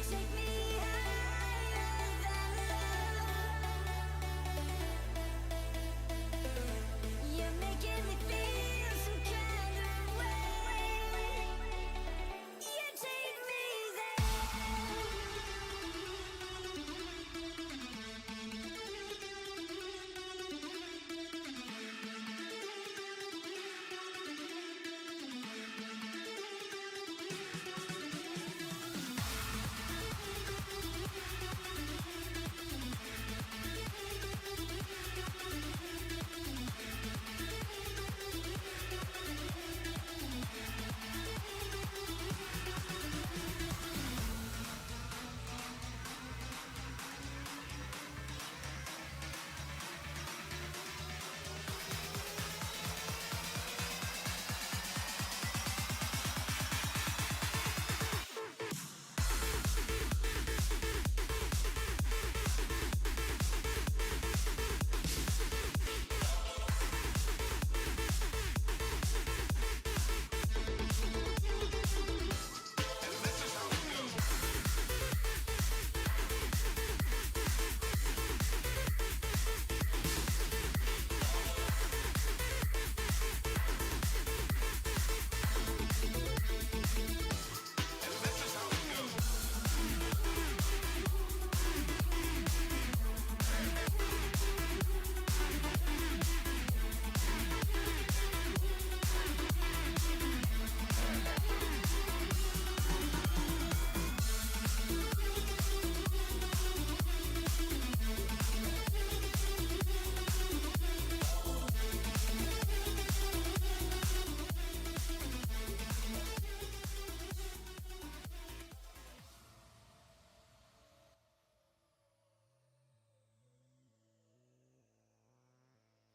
take me higher than love. You're making me feel some kind of way. You take me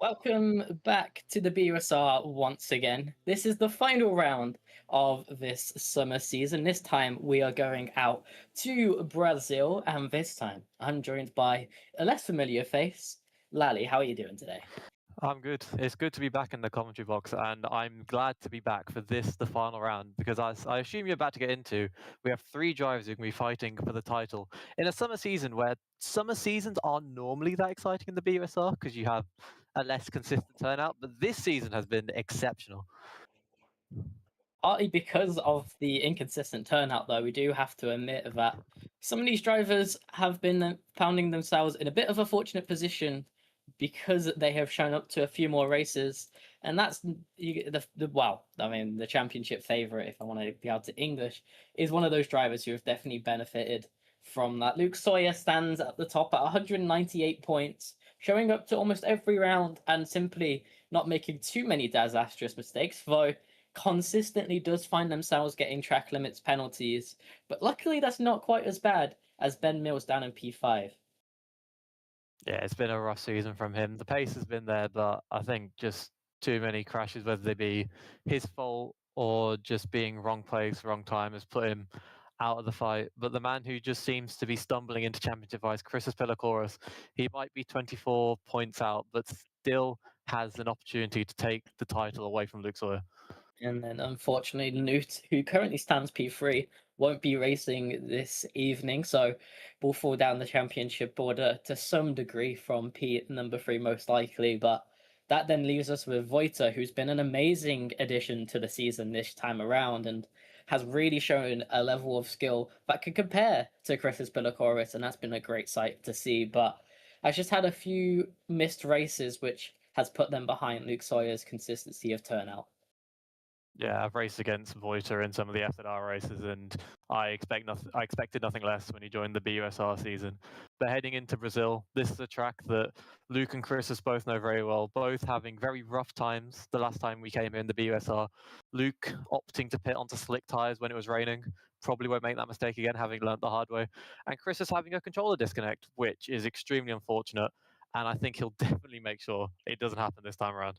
Welcome back to the BUSR once again. This is the final round of this summer season. This time we are going out to Brazil, and this time I'm joined by a less familiar face. Lally, how are you doing today? I'm good. It's good to be back in the commentary box, and I'm glad to be back for this, the final round, because as I assume you're about to get into, we have three drivers who can be fighting for the title in a summer season where summer seasons aren't normally that exciting in the BUSR because you have a less consistent turnout, but this season has been exceptional. Partly because of the inconsistent turnout, though, we do have to admit that some of these drivers have been finding themselves in a bit of a fortunate position because they have shown up to a few more races, and that's the championship favorite, if I want to be able to English, is one of those drivers who have definitely benefited from that. Luke Sawyer stands at the top at 198 points, showing up to almost every round and simply not making too many disastrous mistakes, though consistently does find themselves getting track limits penalties. But luckily, that's not quite as bad as Ben Mills down in P5. Yeah, it's been a rough season from him. The pace has been there, but I think just too many crashes, whether they be his fault or just being wrong place, wrong time, has put him out of the fight. But the man who just seems to be stumbling into championship ice, Chris Pilakouras, he might be 24 points out, but still has an opportunity to take the title away from Luke Sawyer. And then, unfortunately, Newt, who currently stands P3, won't be racing this evening, so will fall down the championship order to some degree from number 3, most likely. But that then leaves us with Voita, who's been an amazing addition to the season this time around and has really shown a level of skill that could compare to Chris Pilakouras, and that's been a great sight to see. But has just had a few missed races, which has put them behind Luke Sawyer's consistency of turnout. Yeah, I've raced against Voita in some of the FNR races, and I expected nothing less when he joined the BUSR season. But heading into Brazil, this is a track that Luke and Chris both know very well, both having very rough times. The last time we came here in the BUSR, Luke opting to pit onto slick tires when it was raining. Probably won't make that mistake again, having learnt the hard way. And Chris is having a controller disconnect, which is extremely unfortunate. And I think he'll definitely make sure it doesn't happen this time around.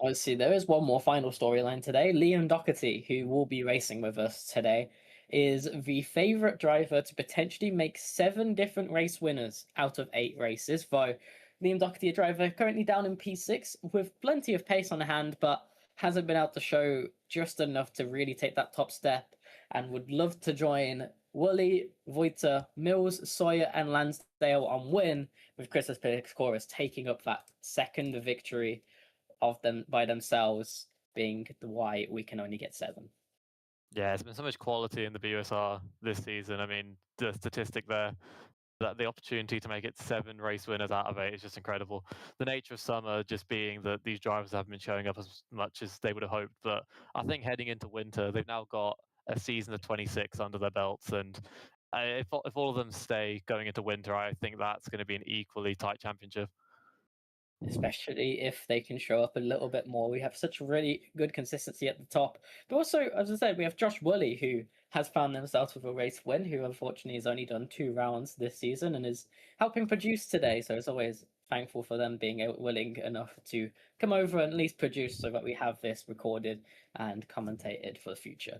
Let's see, there is one more final storyline today. Liam Doherty, who will be racing with us today, is the favourite driver to potentially make 7 different race winners out of 8 races, though Liam Doherty, a driver currently down in P6 with plenty of pace on hand, but hasn't been able to show just enough to really take that top step, and would love to join Woolley, Voita, Mills, Sawyer, and Lansdale on win, with Christos Picoris taking up that second victory of them by themselves, being the why we can only get 7. Yeah, there's been so much quality in the BUSR this season. I mean, the statistic there, that the opportunity to make it 7 race winners out of 8 is just incredible. The nature of summer just being that these drivers haven't been showing up as much as they would have hoped. But I think heading into winter, they've now got a season of 26 under their belts. And if all of them stay going into winter, I think that's going to be an equally tight championship. Especially if they can show up a little bit more. We have such really good consistency at the top. But also, as I said, we have Josh Woolley, who has found themselves with a race win, who unfortunately has only done 2 rounds this season and is helping produce today. So it's always thankful for them being willing enough to come over and at least produce so that we have this recorded and commentated for the future.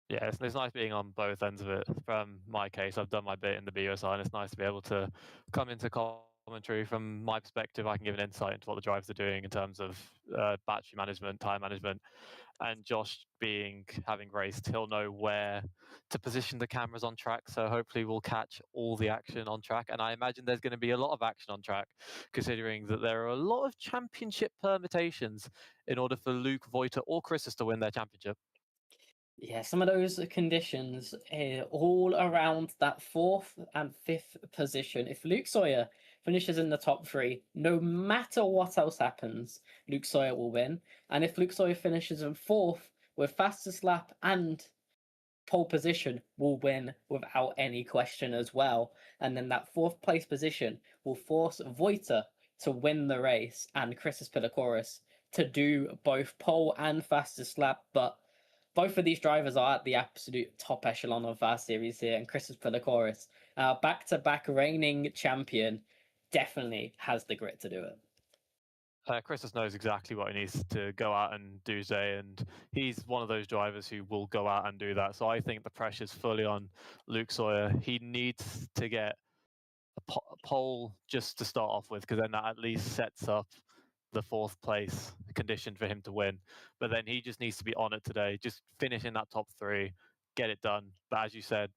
Yeah, it's nice being on both ends of it. From my case, I've done my bit in the BUSI, and it's nice to be able to come into commentary from my perspective. I can give an insight into what the drivers are doing in terms of battery management, tire management, and Josh having raced, he'll know where to position the cameras on track. So hopefully we'll catch all the action on track. And I imagine there's going to be a lot of action on track, considering that there are a lot of championship permutations in order for Luke, Voiter, or Christus to win their championship. Yeah, some of those conditions all around that 4th and 5th position. If Luke Sawyer finishes in the top 3, no matter what else happens, Luke Sawyer will win. And if Luke Sawyer finishes in 4th with fastest lap and pole position, will win without any question as well. And then that 4th place position will force Voiter to win the race and Christos Pilokoris to do both pole and fastest lap. But both of these drivers are at the absolute top echelon of our series here, and Christos Pilokoris, back-to-back reigning champion, definitely has the grit to do it. Christus knows exactly what he needs to go out and do today, and he's one of those drivers who will go out and do that. So I think the pressure's fully on Luke Sawyer. He needs to get a pole just to start off with, because then that at least sets up the 4th place condition for him to win. But then he just needs to be on it today, just finish in that top 3, get it done. But as you said,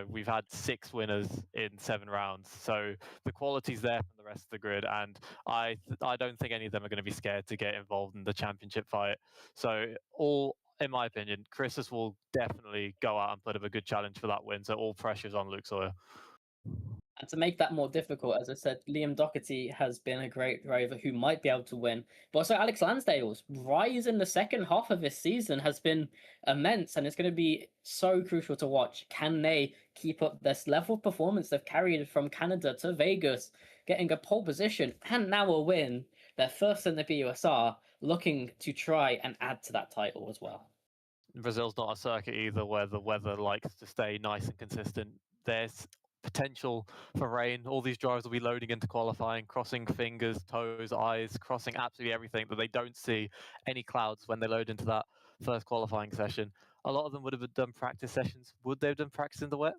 we've had 6 winners in 7 rounds, so the quality's there from the rest of the grid, and I don't think any of them are going to be scared to get involved in the championship fight. So in my opinion, Christus will definitely go out and put up a good challenge for that win. So all pressure's on Luke Sawyer. And to make that more difficult, as I said, Liam Doherty has been a great driver who might be able to win. But also Alex Lansdale's rise in the second half of this season has been immense, and it's going to be so crucial to watch. Can they keep up this level of performance they've carried from Canada to Vegas, getting a pole position and now a win? They're first in the BUSR, looking to try and add to that title as well. Brazil's not a circuit either where the weather likes to stay nice and consistent. There's potential for rain. All these drivers will be loading into qualifying, crossing fingers, toes, eyes, crossing absolutely everything that they don't see any clouds when they load into that first qualifying session. A lot of them would have done practice sessions. Would they have done practice in the wet?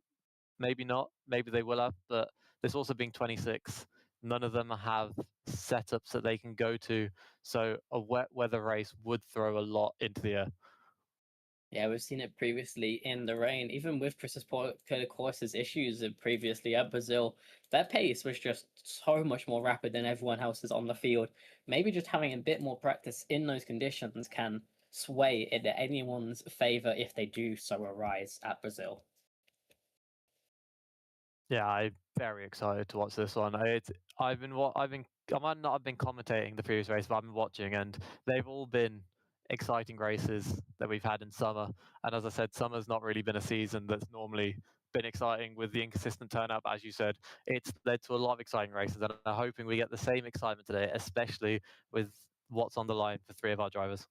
Maybe not. Maybe they will have, but there's also been 26. None of them have setups that they can go to. So a wet weather race would throw a lot into the air. Yeah, we've seen it previously in the rain, even with Christos Course's issues previously at Brazil. Their pace was just so much more rapid than everyone else's on the field. Maybe just having a bit more practice in those conditions can sway in anyone's favor if they do so arise at Brazil. Yeah, I'm very excited to watch this one. I might not have been commentating the previous race, but I've been watching, and they've all been exciting races that we've had in summer. And as I said, summer's not really been a season that's normally been exciting with the inconsistent turnout. But as you said, it's led to a lot of exciting races, and I'm hoping we get the same excitement today, especially with what's on the line for 3 of our drivers.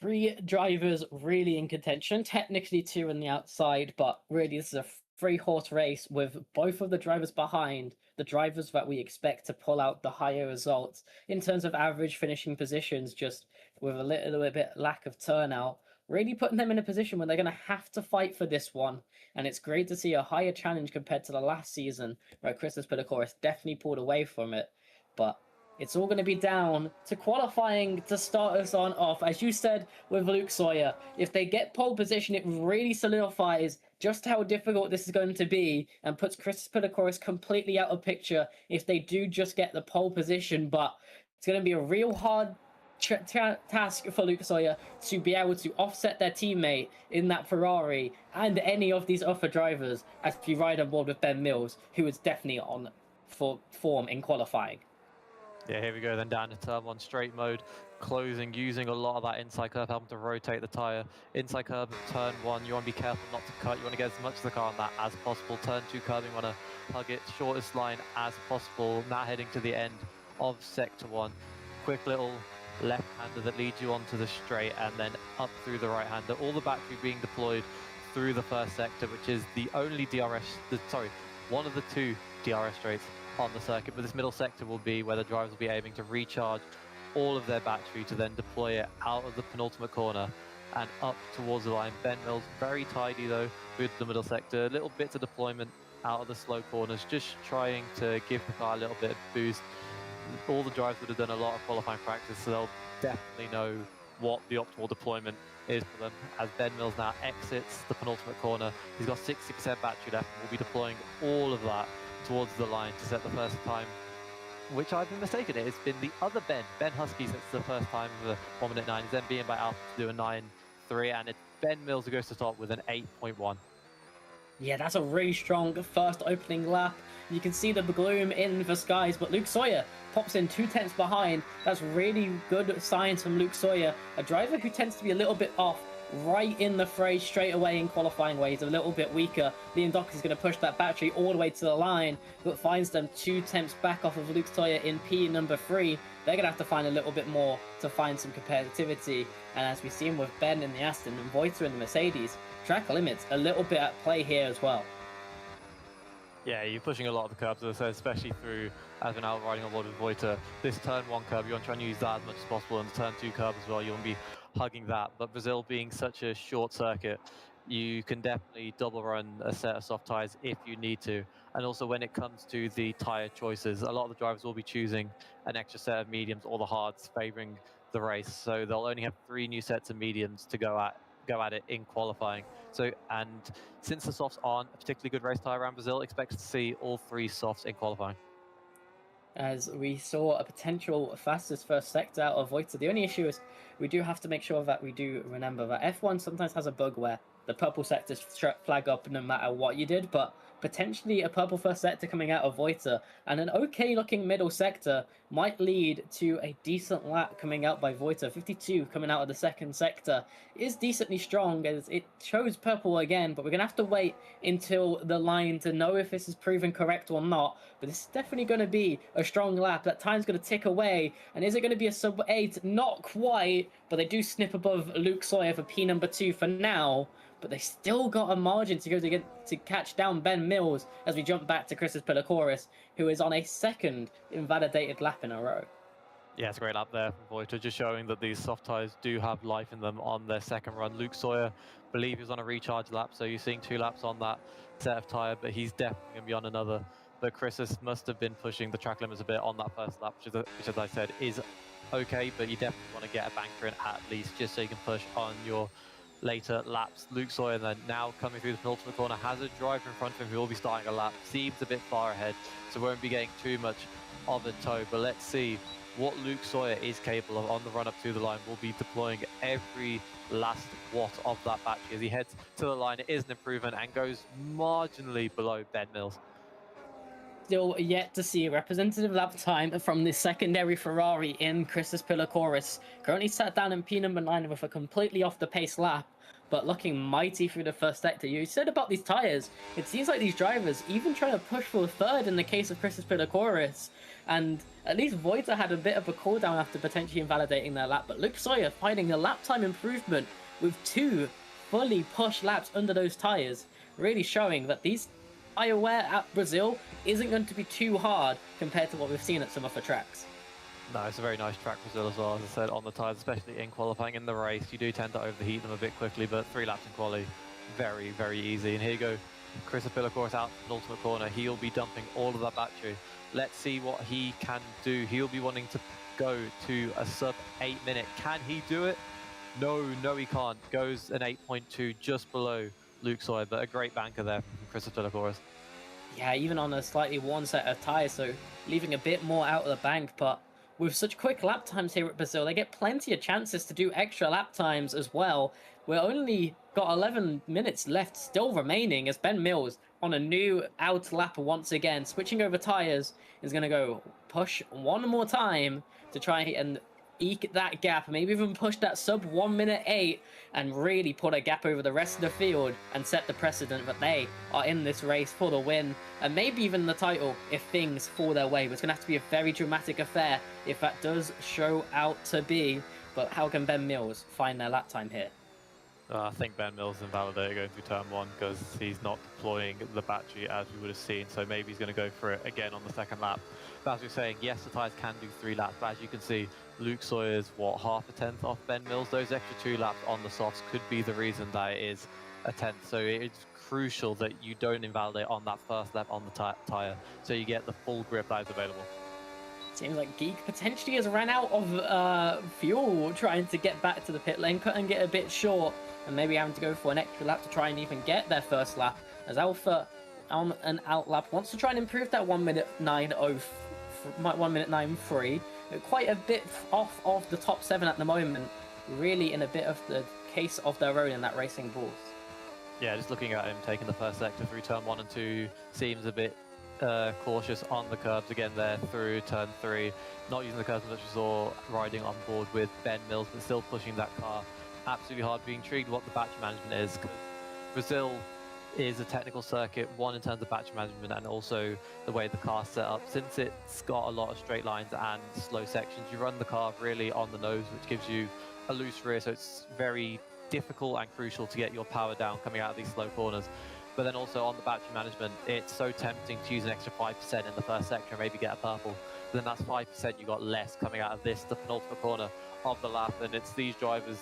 3 drivers really in contention, technically 2 on the outside, but really this is a 3-horse race with both of the drivers behind, the drivers that we expect to pull out the higher results in terms of average finishing positions, just with a little bit lack of turnout, really putting them in a position where they're going to have to fight for this one. And it's great to see a higher challenge compared to the last season, where Christos Pilokoris definitely pulled away from it. But it's all going to be down to qualifying to start us on off. As you said with Luke Sawyer, if they get pole position, it really solidifies just how difficult this is going to be and puts Chris Pilacoris completely out of picture if they do just get the pole position. But it's going to be a real hard task for Luke Sawyer to be able to offset their teammate in that Ferrari and any of these other drivers as we ride on board with Ben Mills, who is definitely on for form in qualifying. Yeah, here we go then down to turn one, straight mode, closing, using a lot of that inside curve, helping to rotate the tyre. Inside curve, turn one, you want to be careful not to cut, you want to get as much of the car on that as possible. Turn two curving, you want to hug it shortest line as possible. Now heading to the end of sector one. Quick little left-hander that leads you onto the straight and then up through the right-hander. All the battery being deployed through the first sector, which is the only one of the two DRS straights on the circuit, but this middle sector will be where the drivers will be aiming to recharge all of their battery to then deploy it out of the penultimate corner and up towards the line. Ben Mills very tidy though with the middle sector, little bits of deployment out of the slow corners, just trying to give the car a little bit of boost. All the drivers would have done a lot of qualifying practice, so they'll definitely know what the optimal deployment is for them. As Ben Mills now exits the penultimate corner, he's got 60% battery left and will be deploying all of that towards the line to set the first time, which I've been mistaken. It's been the other Ben Husky sets the first time of a 1 minute 9. He's then being by Alpha to do a 9.3, and it's Ben Mills who goes to top with an 8.1. Yeah, that's a really strong first opening lap. You can see the gloom in the skies, but Luke Sawyer pops in 2 tenths behind. That's really good signs from Luke Sawyer, a driver who tends to be a little bit off right in the fray straight away in qualifying ways, a little bit weaker. Liam Dock is going to push that battery all the way to the line, but finds them 2 tenths back off of Luke Sawyer in P number 3. They're going to have to find a little bit more to find some competitivity. And as we've seen with Ben in the Aston and Voiter in the Mercedes, track limits a little bit at play here as well. Yeah, you're pushing a lot of the curbs, as I said, especially through, as we're now riding on board with Voiter. This turn one curb, you want to try and use that as much as possible, and the turn two curb as well, you want to be hugging that. But Brazil being such a short circuit, you can definitely double run a set of soft tyres if you need to. And also when it comes to the tyre choices, a lot of the drivers will be choosing an extra set of mediums or the hards, favouring the race. So they'll only have 3 new sets of mediums to go at it in qualifying. So, and since the softs aren't a particularly good race tyre around Brazil, expect to see all 3 softs in qualifying. As we saw a potential fastest first sector out of Voiter. The only issue is we do have to make sure that we do remember that F1 sometimes has a bug where the purple sectors flag up no matter what you did, but potentially a purple first sector coming out of Voiter and an okay looking middle sector might lead to a decent lap coming out by Voiter. 52 coming out of the second sector is decently strong as it shows purple again, but we're going to have to wait until the line to know if this is proven correct or not. But this is definitely going to be a strong lap. That time's going to tick away, and is it going to be a sub 8? Not quite, but they do snip above Luke Sawyer for P number 2 for now. But they still got a margin to go to catch down Ben Mills as we jump back to Chris's Pilacoris, who is on a second invalidated lap in a row. Yeah, it's a great lap there from Voiter, just showing that these soft tyres do have life in them on their second run. Luke Sawyer, I believe he was on a recharge lap, so you're seeing 2 laps on that set of tyre, but he's definitely going to be on another. But Chris must have been pushing the track limits a bit on that first lap, which as I said, is okay, but you definitely want to get a banker in at least, just so you can push on your later laps. Luke Sawyer then now coming through the penultimate corner, has a driver in front of him who will be starting a lap, seems a bit far ahead, so won't be getting too much of a tow, but let's see what Luke Sawyer is capable of on the run up to the line. We'll be deploying every last watt of that battery as he heads to the line. It is an improvement and goes marginally below Ben Mills. Still yet to see a representative lap time from the secondary Ferrari in Chris's Pilacoris. Currently sat down in P number 9 with a completely off the pace lap, but looking mighty through the first sector. You said about these tyres, it seems like these drivers even trying to push for a third in the case of Chris's Pilacoris, and at least Voiter had a bit of a cooldown after potentially invalidating their lap, but Luke Sawyer finding a lap time improvement with 2 fully pushed laps under those tyres, really showing that these tyre wear at Brazil isn't going to be too hard compared to what we've seen at some other tracks. No, it's a very nice track Brazil as well, as I said, on the tyres, especially in qualifying. In the race, you do tend to overheat them a bit quickly, but 3 laps in quali, very, very easy. And here you go, Chris Appilacourse out in the ultimate corner. He'll be dumping all of that battery. Let's see what he can do. He'll be wanting to go to a sub 8 minute. Can he do it? No, he can't. Goes an 8.2, just below Luke Sawyer, but a great banker there from Chris Appilacourse. Yeah, even on a slightly worn set of tyres, so leaving a bit more out of the bank, but with such quick lap times here at Brazil, they get plenty of chances to do extra lap times as well. We're only got 11 minutes left still remaining as Ben Mills on a new out lap once again, switching over tyres, is going to go push one more time to try and eke that gap, maybe even push that sub 1 minute 8 and really put a gap over the rest of the field and set the precedent that they are in this race for the win and maybe even the title if things fall their way. But it's going to have to be a very dramatic affair if that does show out to be. But how can Ben Mills find their lap time here? I think Ben Mills is invalidated going through turn 1 because he's not deploying the battery as we would have seen, so maybe he's going to go for it again on the second lap. But as you're saying, yes, the tyres can do 3 laps, but as you can see, Luke Sawyer's, half a tenth off Ben Mills. Those extra 2 laps on the softs could be the reason that it is a tenth, so it's crucial that you don't invalidate on that first lap on the tyre, so you get the full grip that is available. Seems like Geek potentially has ran out of fuel trying to get back to the pit lane, cut and get a bit short, and maybe having to go for an extra lap to try and even get their first lap, as Alpha on an out lap wants to try and improve that 1 minute 1 minute 9.3. Quite a bit off of the top 7 at the moment, really in a bit of the case of their own in that Racing Bulls. Yeah, just looking at him taking the first sector through turn 1 and 2 seems a bit cautious on the curbs again there through turn 3, not using the curbs as much as saw riding on board with Ben Mills, but still pushing that car absolutely hard. Be intrigued what the battery management is, because Brazil is a technical circuit, one in terms of battery management and also the way the car's set up. Since it's got a lot of straight lines and slow sections, you run the car really on the nose, which gives you a loose rear, so it's very difficult and crucial to get your power down coming out of these slow corners. But then also on the battery management, it's so tempting to use an extra 5% in the first sector and maybe get a purple. But then that's 5% you got less coming out of this, the penultimate corner of the lap. And it's these drivers,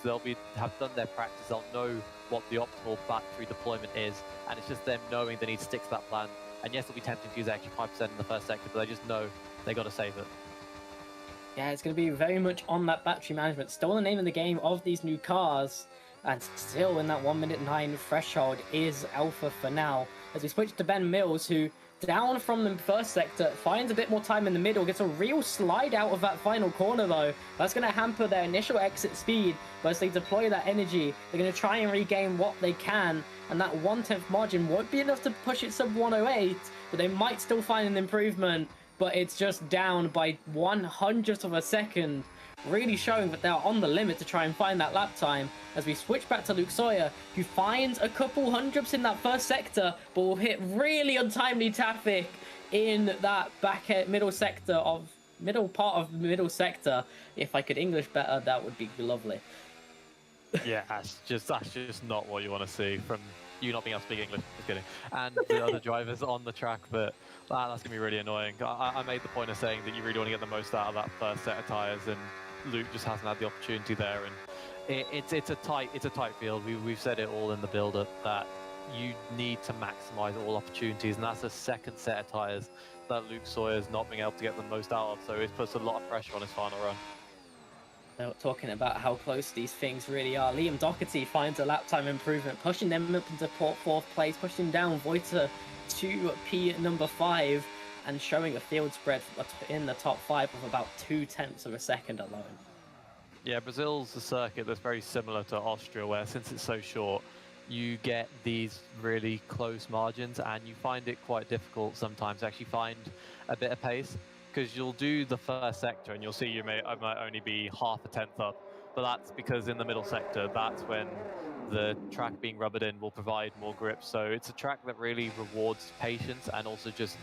have done their practice, they'll know what the optimal battery deployment is. And it's just them knowing they need to stick to that plan. And yes, it'll be tempting to use extra 5% in the first sector, but they just know they got to save it. Yeah, it's going to be very much on that battery management. Still the name of the game of these new cars. And still in that 1 minute 9 threshold is Alpha for now. As we switch to Ben Mills, who down from the first sector, finds a bit more time in the middle, gets a real slide out of that final corner though. That's going to hamper their initial exit speed, but as they deploy that energy, they're going to try and regain what they can, and that 1/10 margin won't be enough to push it sub 108, but they might still find an improvement, but it's just down by 1/100th of a second. Really showing that they're on the limit to try and find that lap time, as we switch back to Luke Sawyer, who finds a couple hundredths in that first sector, but will hit really untimely traffic in that middle part of the middle sector. If I could English better, that would be lovely. Yeah, that's just not what you want to see from you not being able to speak English. Just kidding. And the other drivers on the track, but that's gonna be really annoying. I made the point of saying that you really want to get the most out of that first set of tyres, and Luke just hasn't had the opportunity there. And it's a tight field. We've said it all in the build-up that you need to maximise all opportunities, and that's the second set of tyres that Luke Sawyer's not being able to get the most out of. So it puts a lot of pressure on his final run. Talking about how close these things really are, Liam Doherty finds a lap time improvement, pushing them up into fourth place, pushing down Voiter to P number 5, and showing a field spread in the top 5 of about 0.2 of a second alone. Yeah, Brazil's a circuit that's very similar to Austria, where since it's so short, you get these really close margins, and you find it quite difficult sometimes to actually find a bit of pace. Because you'll do the first sector and you'll see you might only be 0.5 up, but that's because in the middle sector, that's when the track being rubbered in will provide more grip. So it's a track that really rewards patience and also just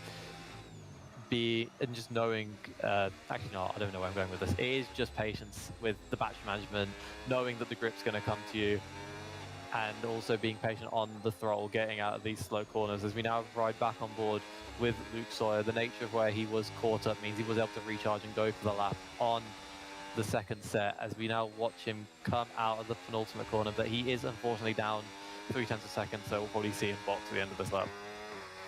knowing, actually no, I don't know where I'm going with this. It is just patience with the battery management, knowing that the grip's going to come to you, and also being patient on the throttle, getting out of these slow corners. As we now ride back on board with Luke Sawyer, the nature of where he was caught up means he was able to recharge and go for the lap on the second set, as we now watch him come out of the penultimate corner. But he is unfortunately down 0.3 of seconds, so we'll probably see him box at the end of this lap.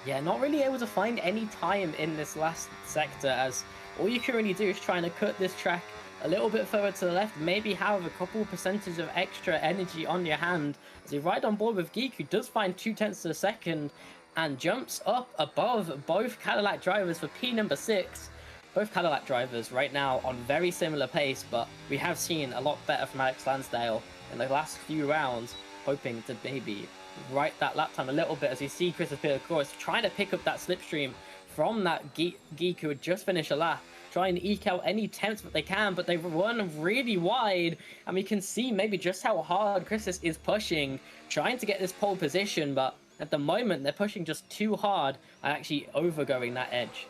Yeah, not really able to find any time in this last sector, as all you can really do is trying to cut this track a little bit further to the left, maybe have a couple percentage of extra energy on your hand. As you ride on board with Geek, who does find 0.2 of a second and jumps up above both Cadillac drivers for P number 6. Both Cadillac drivers right now on very similar pace, but we have seen a lot better from Alex Lansdale in the last few rounds, hoping to maybe right that lap time a little bit, as you see Chris Peter, of course, trying to pick up that slipstream from that geek who had just finished a lap, trying to eke out any attempts that they can, but they run really wide, and we can see maybe just how hard Chris is pushing, trying to get this pole position, but at the moment they're pushing just too hard and actually overgoing that edge.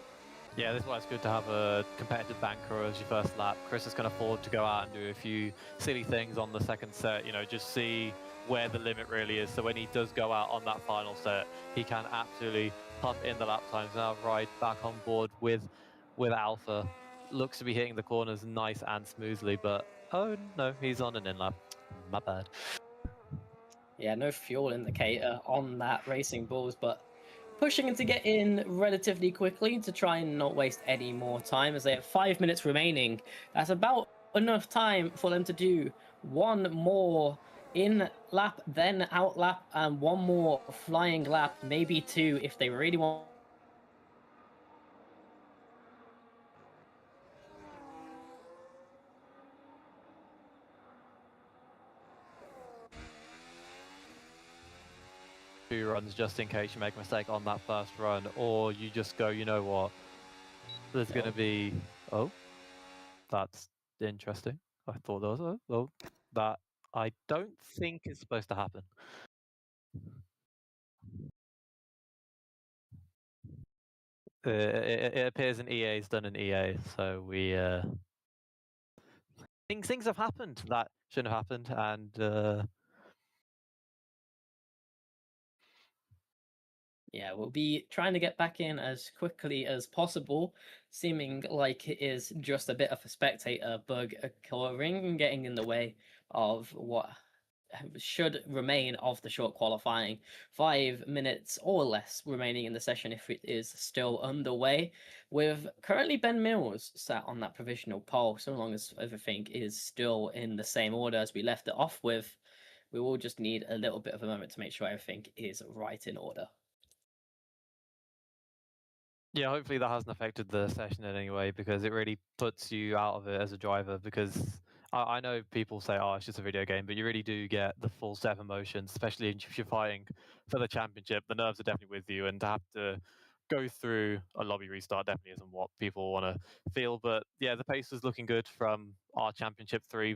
Yeah, this is why it's good to have a competitive banker as your first lap. Chris is going to afford to go out and do a few silly things on the second set, you know, just see where the limit really is. So when he does go out on that final set, he can absolutely pump in the lap times, now ride back on board with Alpha. Looks to be hitting the corners nice and smoothly, but oh no, he's on an in lap. My bad. Yeah, no fuel indicator on that Racing Bulls, but pushing to get in relatively quickly to try and not waste any more time, as they have 5 minutes remaining. That's about enough time for them to do one more in lap, then out lap, and one more flying lap, maybe two if they really want. Two runs just in case you make a mistake on that first run, or you just go, you know what, there's going to be, oh, that's interesting. I thought there was that I don't think is supposed to happen. It appears an EA's done an EA, so we things have happened that shouldn't have happened, and Yeah, we'll be trying to get back in as quickly as possible, seeming like it is just a bit of a spectator bug occurring and getting in the way of what should remain of the short qualifying. 5 minutes or less remaining in the session if it is still underway, with currently Ben Mills sat on that provisional pole. So long as everything is still in the same order as we left it off with, we will just need a little bit of a moment to make sure everything is right in order. yeah, hopefully that hasn't affected the session in any way, because it really puts you out of it as a driver. Because I know people say, oh, it's just a video game, but you really do get the full set of emotions, especially if you're fighting for the championship. The nerves are definitely with you, and to have to go through a lobby restart definitely isn't what people want to feel. But yeah, the pace was looking good from our championship three.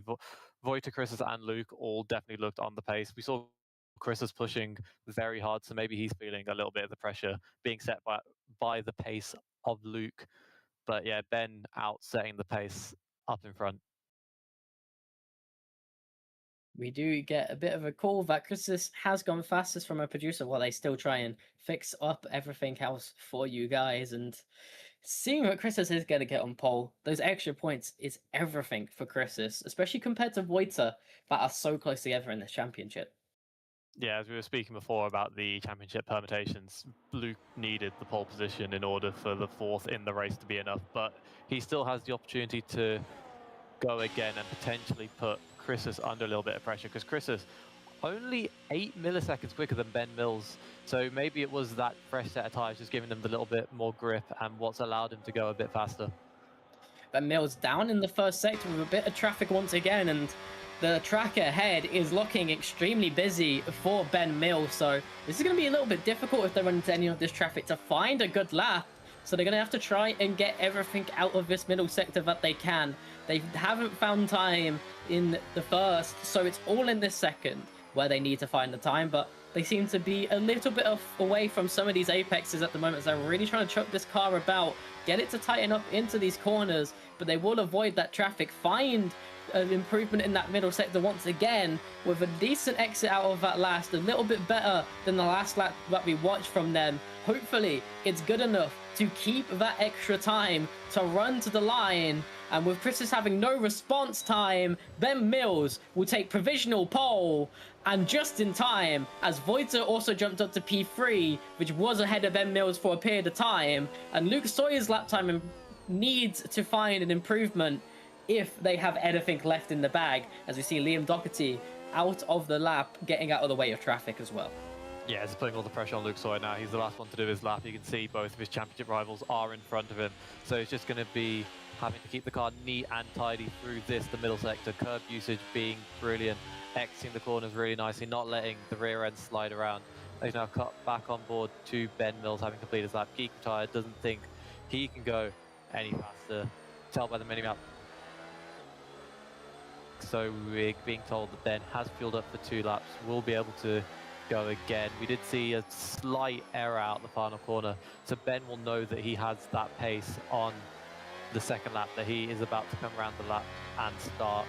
Voita, Chris, and Luke all definitely looked on the pace. We saw Chris is pushing very hard, so maybe he's feeling a little bit of the pressure being set by the pace of Luke. But yeah, Ben out setting the pace up in front. We do get a bit of a call that Christus has gone fastest from a producer while they still try and fix up everything else for you guys. And seeing what Christus is going to get on pole, those extra points is everything for Christus, especially compared to Voita, that are so close together in this championship. Yeah, as we were speaking before about the championship permutations, Luke needed the pole position in order for the fourth in the race to be enough, but he still has the opportunity to go again and potentially put Christus under a little bit of pressure, because Christus only 8 milliseconds quicker than Ben Mills, so maybe it was that fresh set of tyres just giving them the little bit more grip and what's allowed him to go a bit faster. Ben Mills down in the first sector with a bit of traffic once again, and the track ahead is looking extremely busy for Ben Mills, so this is going to be a little bit difficult if they run into any of this traffic to find a good lap. So they're going to have to try and get everything out of this middle sector that they can. They haven't found time in the first, so it's all in this second where they need to find the time, but they seem to be a little bit away from some of these apexes at the moment. So they're really trying to chuck this car about, get it to tighten up into these corners, but they will avoid that traffic, find an improvement in that middle sector once again with a decent exit out of that last, a little bit better than the last lap that we watched from them. Hopefully it's good enough to keep that extra time to run to the line And with Chris having no response time, Ben Mills will take provisional pole. And just in time, as Voiter also jumped up to P3, which was ahead of Ben Mills for a period of time, and Luke Sawyer's lap time needs to find an improvement if they have anything left in the bag, as we see Liam Doherty out of the lap, getting out of the way of traffic as well. Yeah, it's putting all the pressure on Luke Sawyer now. He's the last one to do his lap. You can see both of his championship rivals are in front of him. So it's just going to be having to keep the car neat and tidy through this, the middle sector. Curb usage being brilliant, exiting the corners really nicely, not letting the rear end slide around. He's now cut back on board to Ben Mills, having completed his lap. Geek retired, doesn't think he can go any faster. Tell by the mini-map. So we're being told that Ben has fueled up for 2 laps, will be able to go again. We did see a slight error out the final corner, so Ben will know that he has that pace on the second lap, that he is about to come around the lap and start.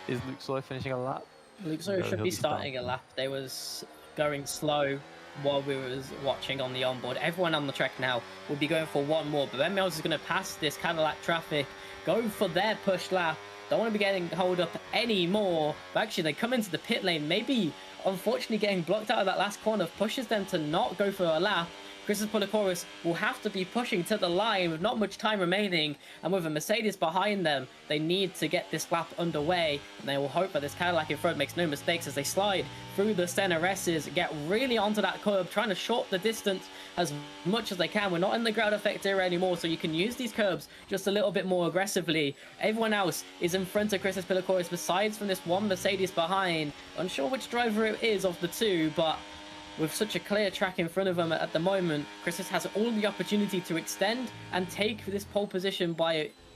Is Luke Sawyer finishing a lap? Luke Sawyer should be starting a lap. They was going slow while we was watching on the onboard. Everyone on the track now will be going for one more, but Ben Mills is going to pass this Cadillac traffic, go for their push lap. Don't want to be getting hold up anymore. But actually, they come into the pit lane. Maybe, unfortunately, getting blocked out of that last corner pushes them to not go for a lap. Christos Polykoris will have to be pushing to the line with not much time remaining, and with a Mercedes behind them, they need to get this lap underway, and they will hope that this Cadillac in front makes no mistakes as they slide through the center S's, get really onto that curb, trying to short the distance as much as they can. We're not in the ground effect era anymore, so you can use these curbs just a little bit more aggressively. Everyone else is in front of Christos Polykoris besides from this one Mercedes behind. Unsure which driver it is of the two, but with such a clear track in front of him at the moment, Christos has all the opportunity to extend and take this pole position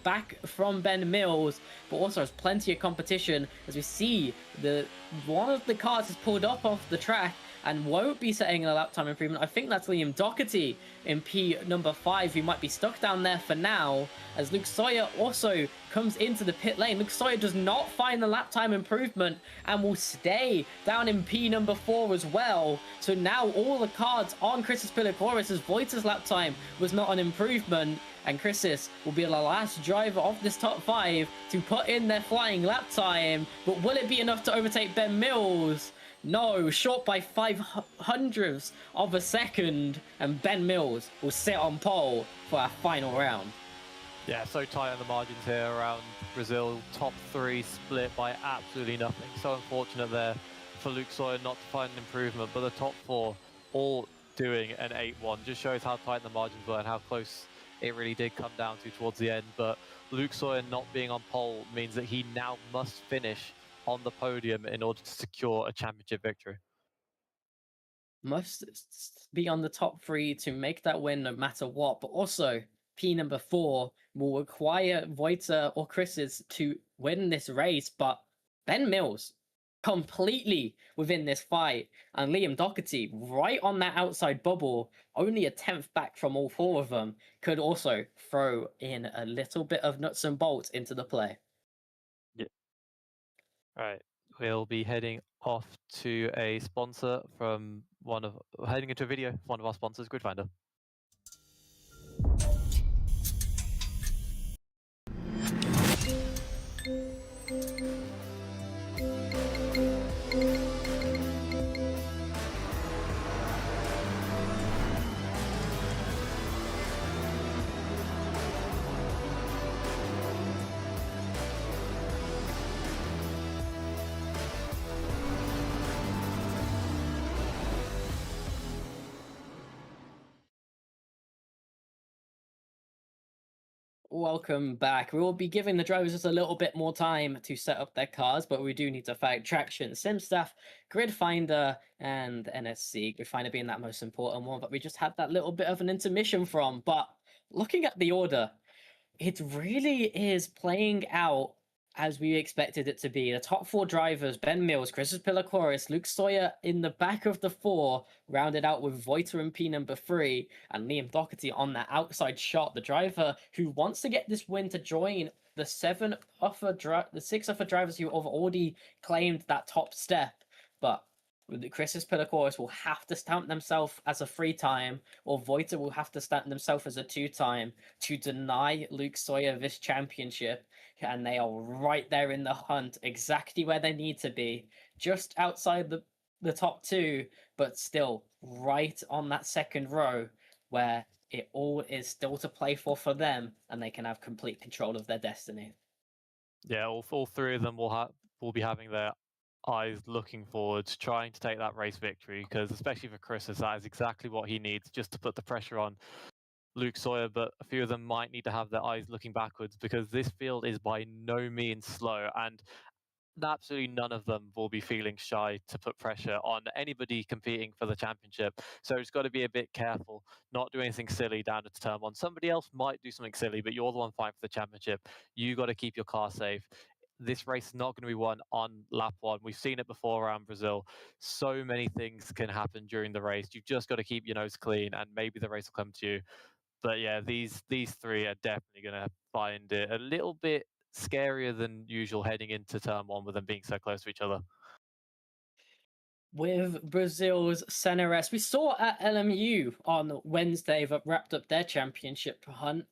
back from Ben Mills, but also has plenty of competition as we see one of the cars has pulled up off the track and won't be setting a lap time improvement. I think that's Liam Doherty in P number 5, who might be stuck down there for now, as Luke Sawyer also comes into the pit lane. Luke Sawyer does not find the lap time improvement and will stay down in P number 4 as well. So now all the cards on Christos Polykoris, as Voiter's lap time was not an improvement, and Christos will be the last driver of this top 5 to put in their flying lap time. But will it be enough to overtake Ben Mills? No, short by 0.05 of a second, and Ben Mills will sit on pole for our final round. Yeah, so tight on the margins here around Brazil. Top 3 split by absolutely nothing. So unfortunate there for Luke Sawyer not to find an improvement, but the top 4 all doing an 8-1. Just shows how tight the margins were and how close it really did come down to towards the end. But Luke Sawyer not being on pole means that he now must finish on the podium in order to secure a championship victory. Must be on the top 3 to make that win no matter what, but also P number 4 will require Voiter or Chris's to win this race, but Ben Mills completely within this fight, and Liam Doherty right on that outside bubble, only a 10th back from all 4 of them, could also throw in a little bit of nuts and bolts into the play. Yeah. Right. We'll be heading off to a sponsor from heading into a video from one of our sponsors, Gridfinder. Welcome back. We will be giving the drivers just a little bit more time to set up their cars, but we do need to thank Traction, SimStaff, Gridfinder, and NSC. Gridfinder being that most important one, but we just had that little bit of an intermission from. But looking at the order, it really is playing out as we expected it to be. The top 4 drivers, Ben Mills, Christos Polykoris, Luke Sawyer in the back of the 4, rounded out with Voiter in P number 3, and Liam Doherty on that outside shot, the driver who wants to get this win to join the 6 other drivers who have already claimed that top step. But Chris's Pedicorus will have to stamp themselves as a 3-time, or Voiter will have to stamp themselves as a 2-time to deny Luke Sawyer this championship. And they are right there in the hunt, exactly where they need to be, just outside the top 2, but still right on that second row where it all is still to play for them, and they can have complete control of their destiny. Yeah, all three of them will be having their eyes looking forwards, trying to take that race victory, because especially for Chris, that is exactly what he needs just to put the pressure on Luke Sawyer. But a few of them might need to have their eyes looking backwards, because this field is by no means slow, and absolutely none of them will be feeling shy to put pressure on anybody competing for the championship. So it's got to be a bit careful, not do anything silly down to turn one. Somebody else might do something silly, but you're the one fighting for the championship. You got to keep your car safe. This race is not going to be won on lap 1. We've seen it before around Brazil. So many things can happen during the race. You've just got to keep your nose clean, and maybe the race will come to you. But yeah, these three are definitely going to find it a little bit scarier than usual heading into turn 1 with them being so close to each other. With Brazil's CNRS, we saw at LMU on Wednesday that wrapped up their championship hunt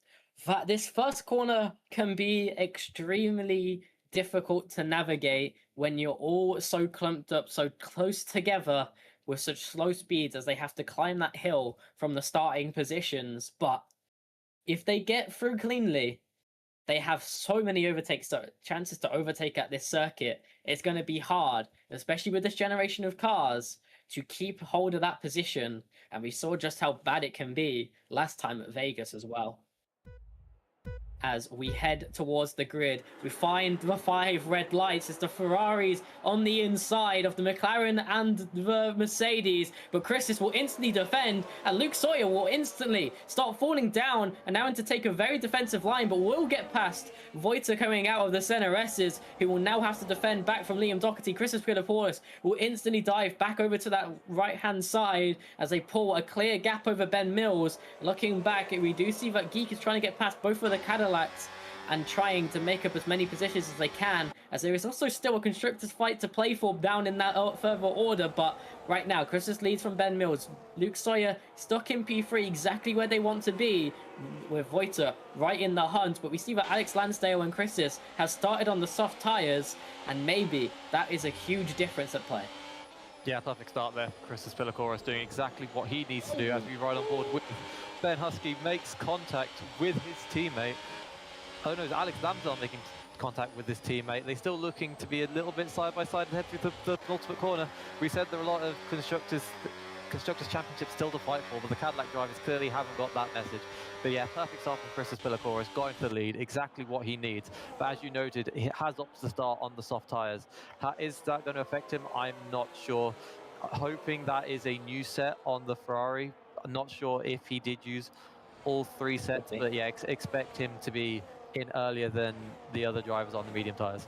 that this first corner can be extremely difficult to navigate when you're all so clumped up, so close together with such slow speeds as they have to climb that hill from the starting positions. But if they get through cleanly, they have so many chances to overtake at this circuit. It's going to be hard, especially with this generation of cars, to keep hold of that position. And we saw just how bad it can be last time at Vegas as well. As we head towards the grid, we find the 5 red lights as the Ferraris on the inside of the McLaren and the Mercedes, but Christis will instantly defend, and Luke Sawyer will instantly start falling down and now to take a very defensive line, but will get past Voiter coming out of the CNRSs, who will now have to defend back from Liam Doherty. Christis Pilipoulos will instantly dive back over to that right-hand side as they pull a clear gap over Ben Mills. Looking back, we do see that Geek is trying to get past both of the Cadillacs and trying to make up as many positions as they can, as there is also still a constructors fight to play for down in that further order. But right now, Christus leads from Ben Mills. Luke Sawyer stuck in P3, exactly where they want to be, with Voiter right in the hunt. But we see that Alex Lansdale and Christus have started on the soft tires, and maybe that is a huge difference at play. Yeah, perfect start there. Christus Pilakouras doing exactly what he needs to do as we ride on board with Ben Husky, makes contact with his teammate. Oh no, it's Alex Lansdale making contact with his teammate. They're still looking to be a little bit side by side and head through the ultimate corner. We said there are a lot of Constructors Championship still to fight for, but the Cadillac drivers clearly haven't got that message. But yeah, perfect start from Christus Pilakouras, going to the lead, exactly what he needs. But as you noted, he has opted to start on the soft tyres. Is that going to affect him? I'm not sure. Hoping that is a new set on the Ferrari. I'm not sure if he did use all 3 sets, but yeah, expect him to be in earlier than the other drivers on the medium tyres.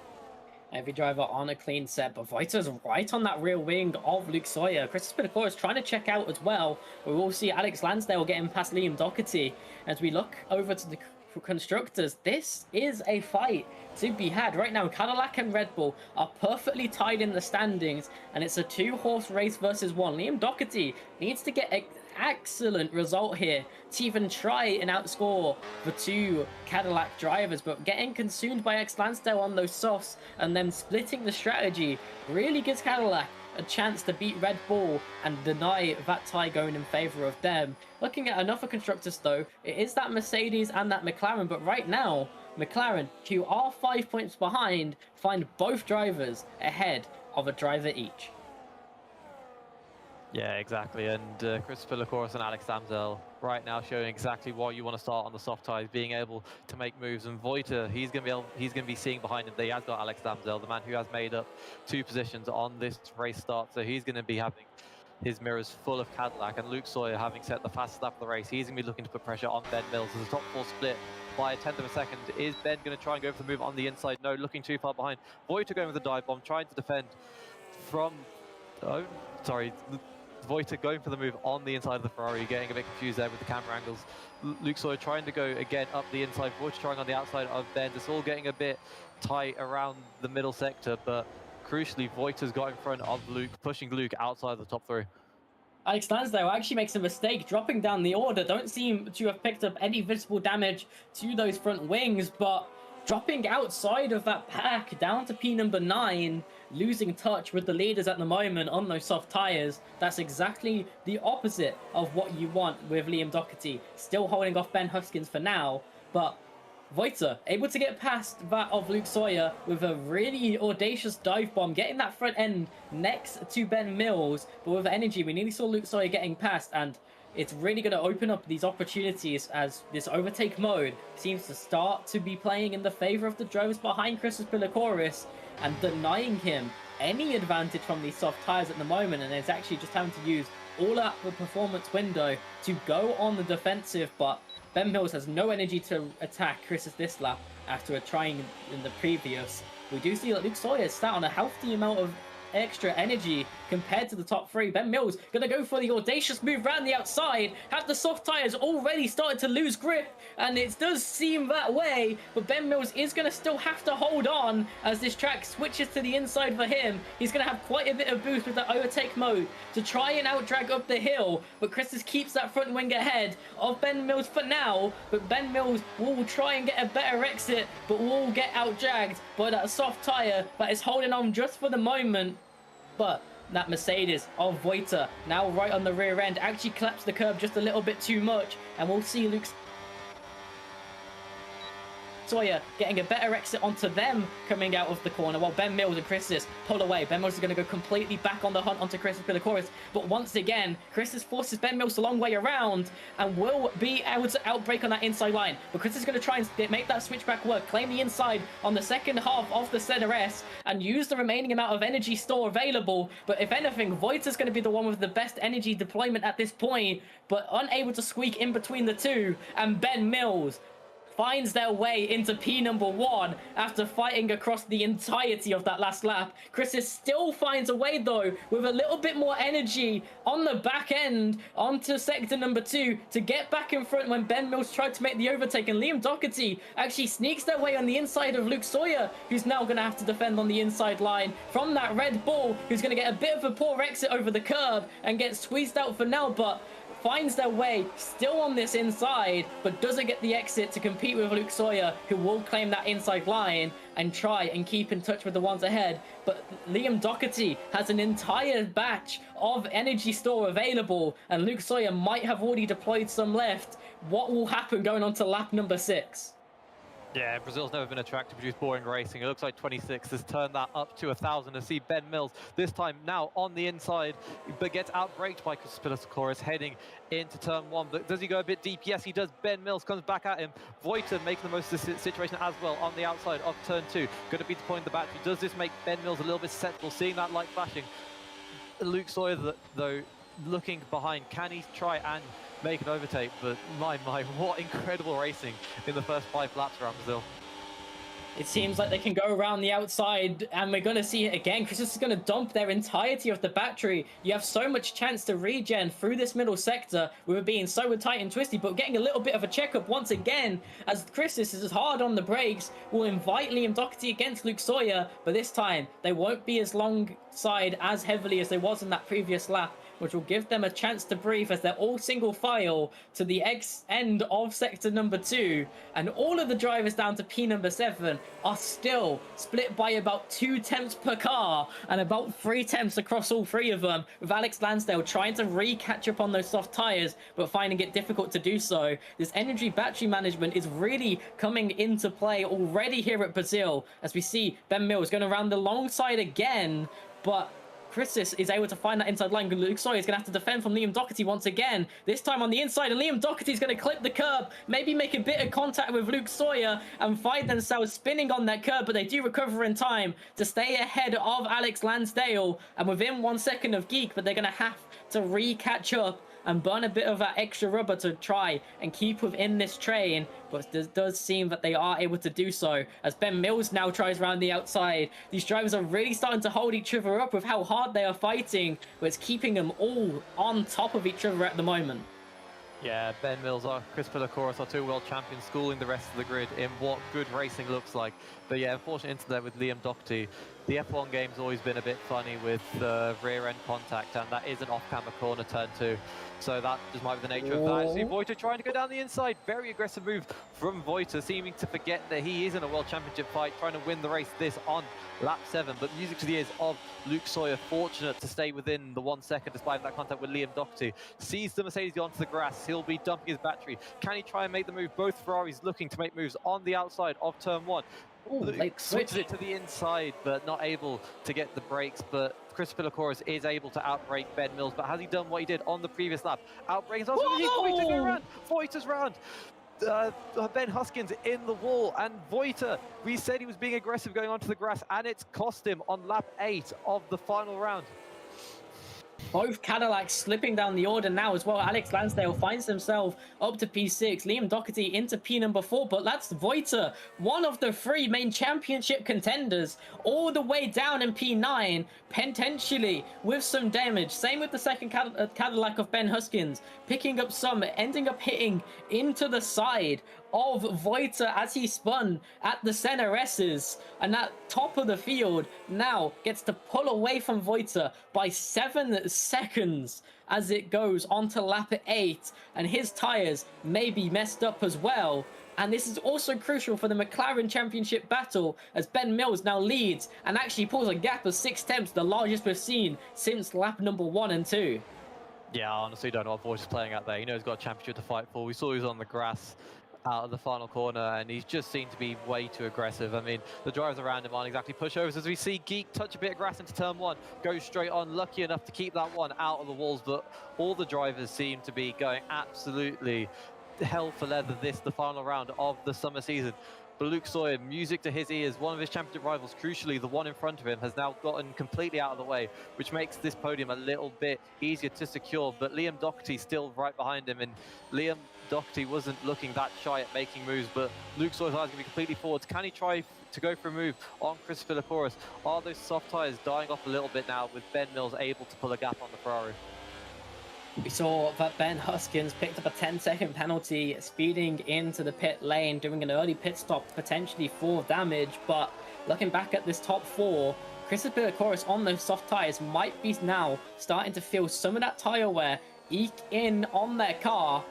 Every driver on a clean set, but Voiter's right on that rear wing of Luke Sawyer. Christus Pilakouras trying to check out as well. We will see Alex Lansdale getting past Liam Doherty. As we look over to the constructors, this is a fight to be had. Right now, Cadillac and Red Bull are perfectly tied in the standings, and it's a 2-horse race versus 1. Liam Doherty needs to get an excellent result here to even try and outscore the 2 Cadillac drivers, but getting consumed by Alex Lansdale on those softs and then splitting the strategy really gives Cadillac a chance to beat Red Bull and deny that tie going in favor of them. Looking at another constructors though, it is that Mercedes and that McLaren, but right now McLaren, who are 5 points behind, find both drivers ahead of a driver each. Yeah, exactly. And Christus Pilakouras and Alex Lansdale right now showing exactly what you want to start on the soft tyres, being able to make moves. And Voiter, he's going to be seeing behind him that he has got Alex Lansdale, the man who has made up 2 positions on this race start. So he's going to be having his mirrors full of Cadillac. And Luke Sawyer, having set the fastest lap of the race, he's going to be looking to put pressure on Ben Mills. As the top 4 split by a 1/10 of a second. Is Ben going to try and go for the move on the inside? No, looking too far behind. Voiter going with the dive bomb, trying to defend from... Oh, sorry. Voiter going for the move on the inside of the Ferrari, getting a bit confused there with the camera angles. Luke Sawyer trying to go again up the inside, Voiter trying on the outside of Ben. It's all getting a bit tight around the middle sector, but crucially, Voita's got in front of Luke, pushing Luke outside the top 3. Alex Lansdale actually makes a mistake dropping down the order. Don't seem to have picked up any visible damage to those front wings, but dropping outside of that pack down to P number 9, losing touch with the leaders at the moment on those soft tires. That's exactly the opposite of what you want with Liam Doherty. Still holding off Ben Huskins for now, but Voita able to get past that of Luke Sawyer with a really audacious dive bomb, getting that front end next to Ben Mills, but with energy. We nearly saw Luke Sawyer getting past, and it's really going to open up these opportunities as this overtake mode seems to start to be playing in the favor of the drivers behind Christos Pilokoris and denying him any advantage from these soft tires at the moment, and it's actually just having to use all out the performance window to go on the defensive. But Ben Mills has no energy to attack Christos this lap after trying in the previous. We do see that Luke Sawyer sat on a healthy amount of extra energy compared to the top 3. Ben Mills gonna go for the audacious move around the outside, have the soft tires already started to lose grip, and it does seem that way, but Ben Mills is gonna still have to hold on as this track switches to the inside for him. He's gonna have quite a bit of boost with that overtake mode to try and outdrag up the hill, but Christos keeps that front wing ahead of Ben Mills for now, but Ben Mills will try and get a better exit, but will get outdragged by that soft tire that is holding on just for the moment. But that Mercedes of Voita, now right on the rear end, actually collapsed the curb just a little bit too much, and we'll see Luke Sawyer getting a better exit onto them coming out of the corner, while Ben Mills and Christos pull away. Ben Mills is going to go completely back on the hunt onto Christos Pilokoris, but once again, Christos forces Ben Mills a long way around and will be able to outbrake on that inside line. But Christos is going to try and make that switchback work, claim the inside on the second half of the center S, and use the remaining amount of energy store available. But if anything, Voita's going to be the one with the best energy deployment at this point, but unable to squeak in between the two, and Ben Mills finds their way into P number 1 after fighting across the entirety of that last lap. Christos still finds a way though with a little bit more energy on the back end onto sector number 2 to get back in front when Ben Mills tried to make the overtake, and Liam Doherty actually sneaks their way on the inside of Luke Sawyer, who's now going to have to defend on the inside line from that Red Bull, who's going to get a bit of a poor exit over the curb and get squeezed out for now, but finds their way still on this inside, but doesn't get the exit to compete with Luke Sawyer, who will claim that inside line and try and keep in touch with the ones ahead. But Liam Doherty has an entire batch of energy store available, and Luke Sawyer might have already deployed some left. What will happen going on to lap number 6? Yeah, Brazil's never been a track to produce boring racing. It looks like 26 has turned that up to 1,000 to see Ben Mills this time now on the inside, but gets outbraked by Christos Pilokoris heading into turn 1. But does he go a bit deep? Yes, he does. Ben Mills comes back at him. Voita making the most of this situation as well on the outside of turn 2. Going to be deploying the battery. Does this make Ben Mills a little bit susceptible, seeing that light flashing? Luke Sawyer, though, looking behind, can he try and make an overtake? But my, what incredible racing in the first 5 laps around Brazil. It seems like they can go around the outside, and we're going to see it again. Christos is going to dump their entirety of the battery. You have so much chance to regen through this middle sector with it being so tight and twisty, but getting a little bit of a checkup once again as Christos is hard on the brakes, will invite Liam Doherty against Luke Sawyer, but this time they won't be as long side as heavily as they was in that previous lap, which will give them a chance to breathe as they're all single file to the end of sector number 2, and all of the drivers down to P number 7 are still split by about 2 tenths per car and about 3 tenths across all 3 of them, with Alex Lansdale trying to catch up on those soft tires but finding it difficult to do so. This energy battery management is really coming into play already here at Brazil, as we see Ben Mills going around the long side again, but Christos is able to find that inside line. Luke Sawyer is going to have to defend from Liam Doherty once again, this time on the inside, and Liam Doherty is going to clip the curb, maybe make a bit of contact with Luke Sawyer and find themselves spinning on that curb, but they do recover in time to stay ahead of Alex Lansdale and within 1 second of Geek, but they're going to have to catch up and burn a bit of that extra rubber to try and keep within this train, but it does seem that they are able to do so as Ben Mills now tries around the outside. These drivers are really starting to hold each other up with how hard they are fighting, but it's keeping them all on top of each other at the moment. Yeah, Ben Mills or Chris Pilokoris are 2 world champions, schooling the rest of the grid in what good racing looks like. But yeah, unfortunate incident with Liam Doherty. the F1 game's always been a bit funny with rear end contact, and that is an off-camber corner turn 2. So that just might be the nature of that. See Voiter trying to go down the inside. Very aggressive move from Voiter, seeming to forget that he is in a World Championship fight, trying to win the race this on lap 7. But music to the ears of Luke Sawyer, fortunate to stay within the 1 second despite that contact with Liam Doherty. Sees the Mercedes go onto the grass. He'll be dumping his battery. Can he try and make the move? Both Ferraris looking to make moves on the outside of turn 1. Ooh, late Switches switch. it to the inside, but not able to get the brakes. But Chris Pilocoris is able to outbrake Ben Mills. But has he done what he did on the previous lap? Outbraking also Voiter's round. Ben Huskins in the wall, and Voiter, we said he was being aggressive going onto the grass, and it's cost him on lap 8 of the final round. Both Cadillacs slipping down the order now as well. Alex Lansdale finds himself up to P6. Liam Doherty into P number 4, but that's Voiter, one of the 3 main championship contenders, all the way down in P9, potentially with some damage. Same with the second Cadillac of Ben Huskins, picking up some, ending up hitting into the side of Voiter as he spun at the center S's, and that top of the field now gets to pull away from Voiter by 7 seconds as it goes onto lap 8, and his tires may be messed up as well. And this is also crucial for the McLaren Championship battle, as Ben Mills now leads and actually pulls a gap of 6 tenths, the largest we've seen since lap number 1 and 2. Yeah, I honestly don't know what Voiter's playing out there. He knows he's got a championship to fight for. We saw he was on the grass out of the final corner, and he's just seemed to be way too aggressive. I mean, the drivers around him aren't exactly pushovers, as we see Geek touch a bit of grass into turn 1, goes straight on, lucky enough to keep that one out of the walls, but all the drivers seem to be going absolutely hell for leather the final round of the summer season. But Luke Sawyer, music to his ears. One of his championship rivals, crucially the one in front of him, has now gotten completely out of the way, which makes this podium a little bit easier to secure. But Liam Doherty still right behind him, and Liam Doherty wasn't looking that shy at making moves, but Luke Sawyer's eyes going to be completely forwards. Can he try to go for a move on Chris Pilocoris? Are those soft tyres dying off a little bit now, with Ben Mills able to pull a gap on the Ferrari? We saw that Ben Huskins picked up a 10-second penalty, speeding into the pit lane, doing an early pit stop, potentially for damage. But looking back at this top 4, Chris Pilocoris on those soft tyres might be now starting to feel some of that tyre wear eke in on their car,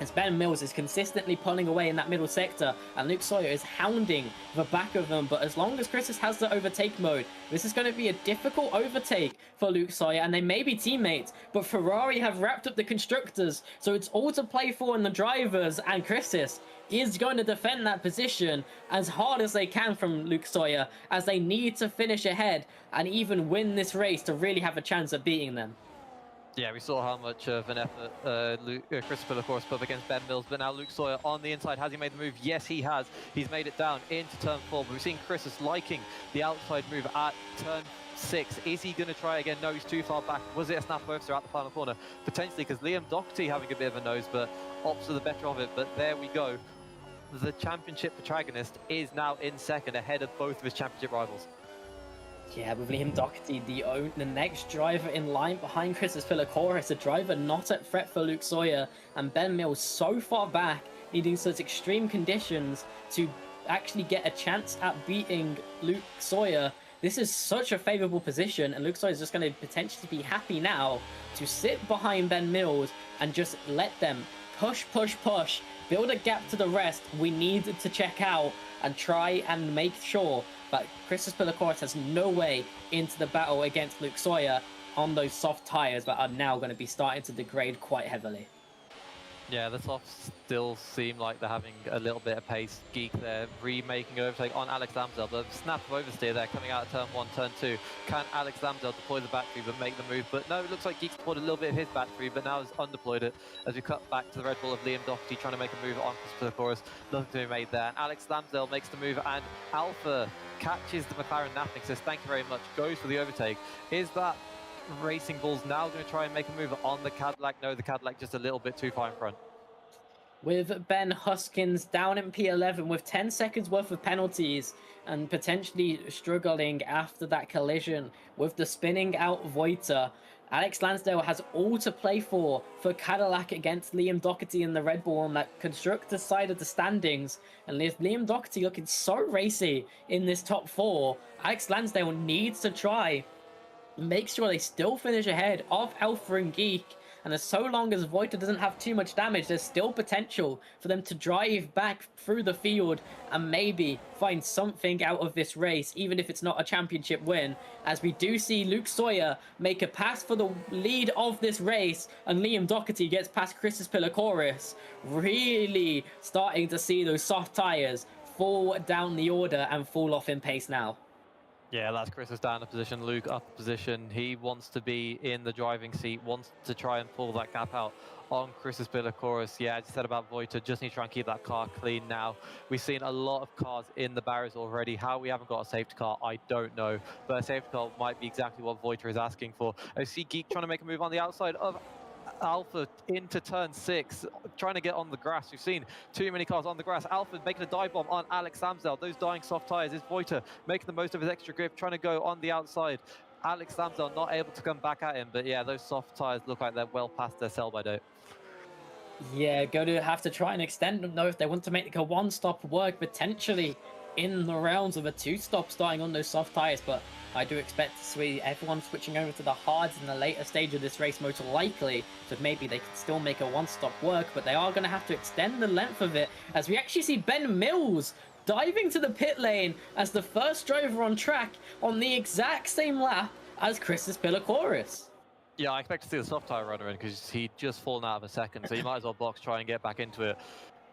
as Ben Mills is consistently pulling away in that middle sector, and Luke Sawyer is hounding the back of them. But as long as Chris has the overtake mode, this is going to be a difficult overtake for Luke Sawyer, and they may be teammates, but Ferrari have wrapped up the constructors, so it's all to play for in the drivers, and Chris is going to defend that position as hard as they can from Luke Sawyer, as they need to finish ahead and even win this race to really have a chance at beating them. Yeah, we saw how much of an effort Chris Pilocoris put up against Ben Mills, but now Luke Sawyer on the inside. Has he made the move? Yes, he has. He's made it down into turn 4, but we've seen Chris is liking the outside move at turn 6. Is he going to try again? No, he's too far back. Was it a snap over at the final corner? Potentially, because Liam Doherty having a bit of a nose, but opts for the better of it. But there we go. The championship protagonist is now in second, ahead of both of his championship rivals. Yeah, with Liam Doherty, the next driver in line behind Chris Pilocoris, a driver not at threat for Luke Sawyer, and Ben Mills so far back, needing such extreme conditions to actually get a chance at beating Luke Sawyer. This is such a favourable position, and Luke Sawyer is just going to potentially be happy now to sit behind Ben Mills and just let them push, build a gap to the rest. We need to check out and try and make sure that Chris Pilocoris has no way into the battle against Luke Sawyer on those soft tyres that are now going to be starting to degrade quite heavily. Yeah, the softs still seem like they're having a little bit of pace. Geek there, remaking overtake on Alex Lamsdale. The snap of oversteer there coming out of turn 1, turn 2. Can Alex Lamsdale deploy the battery but make the move? But no, it looks like Geek's deployed a little bit of his battery, but now has undeployed it as we cut back to the Red Bull of Liam Doherty trying to make a move on Chris Pilocoris. Nothing to be made there. And Alex Lamsdale makes the move, and Alpha catches the McLaren napping, says thank you very much, goes for the overtake. Is that Racing Bulls now going to try and make a move on the Cadillac? No, the Cadillac just a little bit too far in front. With Ben Huskins down in P11 with 10 seconds worth of penalties and potentially struggling after that collision with the spinning out Voiter, Alex Lansdale has all to play for Cadillac against Liam Doherty in the Red Bull on that constructor side of the standings. And if Liam Doherty looking so racy in this top 4, Alex Lansdale needs to try make sure they still finish ahead of Alpha and Geek. And as so long as Voiter doesn't have too much damage, there's still potential for them to drive back through the field and maybe find something out of this race, even if it's not a championship win. As we do see Luke Sawyer make a pass for the lead of this race, and Liam Doherty gets past Chris's Pilakoris, really starting to see those soft tires fall down the order and fall off in pace now. Yeah, that's Chris's down a position, Luke up a position. He wants to be in the driving seat, wants to try and pull that gap out on Chris's Pilakoris. Yeah, as you said about Voiter, just need to try and keep that car clean now. We've seen a lot of cars in the barriers already. How we haven't got a safety car, I don't know. But a safety car might be exactly what Voiter is asking for. I see Geek trying to make a move on the outside of Alpha into turn 6, trying to get on the grass. We've seen too many cars on the grass. Alpha making a dive bomb on Alex Lansdale. Those dying soft tires is Voiter making the most of his extra grip, trying to go on the outside. Alex Lansdale not able to come back at him, but yeah, those soft tires look like they're well past their sell-by date. Yeah, going to have to try and extend them though if they want to make a one-stop work, potentially in the rounds of a two-stop starting on those soft tires. But I do expect to see everyone switching over to the hards in the later stage of this race, most likely. So maybe they can still make a one-stop work, but they are going to have to extend the length of it, as we actually see Ben Mills diving to the pit lane as the first driver on track on the exact same lap as Chris's Pilakoris. Yeah, I expect to see the soft tire runner in because he'd just fallen out of a second, so you might as well box, try and get back into it.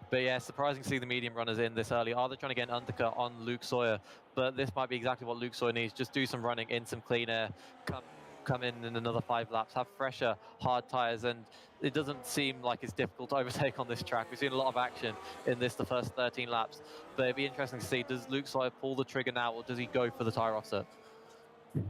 But yeah, surprising to see the medium runners in this early. Are they trying to get an undercut on Luke Sawyer? But this might be exactly what Luke Sawyer needs. Just do some running in some clean air, come in another 5 laps, have fresher, hard tires, and it doesn't seem like it's difficult to overtake on this track. We've seen a lot of action in the first 13 laps. But it'd be interesting to see, does Luke Sawyer pull the trigger now, or does he go for the tire offset?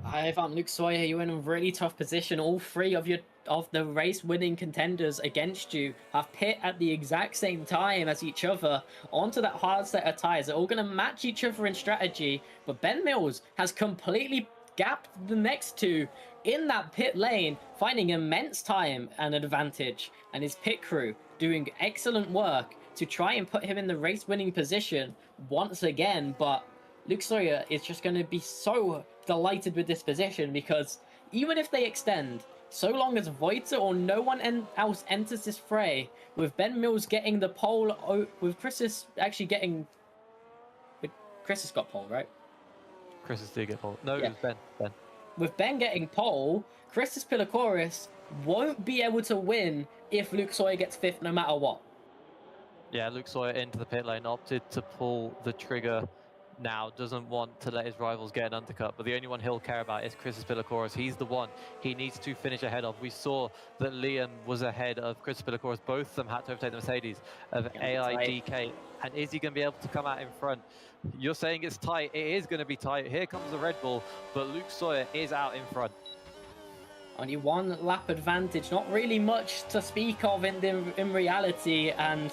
I found Luke Sawyer, you're in a really tough position. All 3 of the race-winning contenders against you have pit at the exact same time as each other onto that hard set of tires. They're all going to match each other in strategy, but Ben Mills has completely gapped the next 2 in that pit lane, finding immense time and advantage, and his pit crew doing excellent work to try and put him in the race-winning position once again. But Luke Sawyer is just going to be so delighted with this position, because even if they extend, so long as Voiter or no one else enters this fray, with Ben Mills getting the pole, with Chris actually getting... Chris has got pole, right? Chris did get pole. No, Yeah. it was Ben. With Ben getting pole, Chris's Pilakoris won't be able to win if Luke Sawyer gets 5th no matter what. Yeah, Luke Sawyer into the pit lane, opted to pull the trigger now, doesn't want to let his rivals get an undercut, but the only one he'll care about is Chris's Pilakoris. He's the one he needs to finish ahead of. We saw that Liam was ahead of Chris's Pilakoris. Both of them had to overtake the Mercedes of AIDK. And is he going to be able to come out in front? You're saying it's tight. It is going to be tight. Here comes the Red Bull, but Luke Sawyer is out in front. Only 1 lap advantage, not really much to speak of in reality, and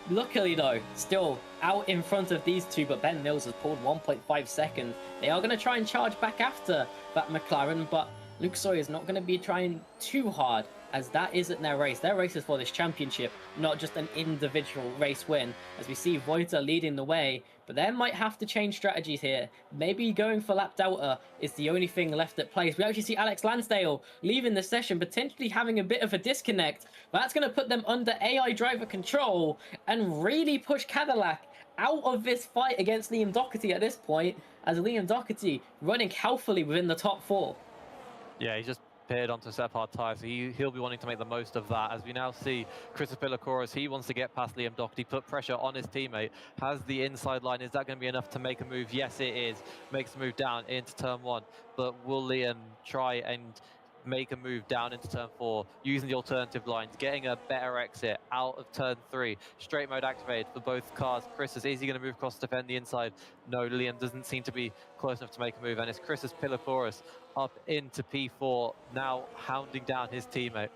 luckily though, still out in front of these 2, but Ben Mills has pulled 1.5 seconds. They are going to try and charge back after that McLaren, but Luke Sawyer is not going to be trying too hard, as that isn't their race. Their race is for this championship, not just an individual race win, as we see Voiter leading the way. But they might have to change strategies here. Maybe going for lap delta is the only thing left at place. We actually see Alex Lansdale leaving the session, potentially having a bit of a disconnect. But that's going to put them under AI driver control and really push Cadillac out of this fight against Liam Doherty at this point, as Liam Doherty running healthily within the top 4. Yeah, he's just pitted onto a set of hard tires, so he'll be wanting to make the most of that. As we now see Chris Pilakoris, he wants to get past Liam Doherty, put pressure on his teammate, has the inside line. Is that going to be enough to make a move? Yes, it is. Makes a move down into turn 1, but will Liam try and make a move down into turn 4 using the alternative lines, getting a better exit out of turn 3? Straight mode activated for both cars. Chris is he going to move across to defend the inside? No, Liam doesn't seem to be close enough to make a move, and it's Chris's Pilakoris up into P4, now hounding down his teammate.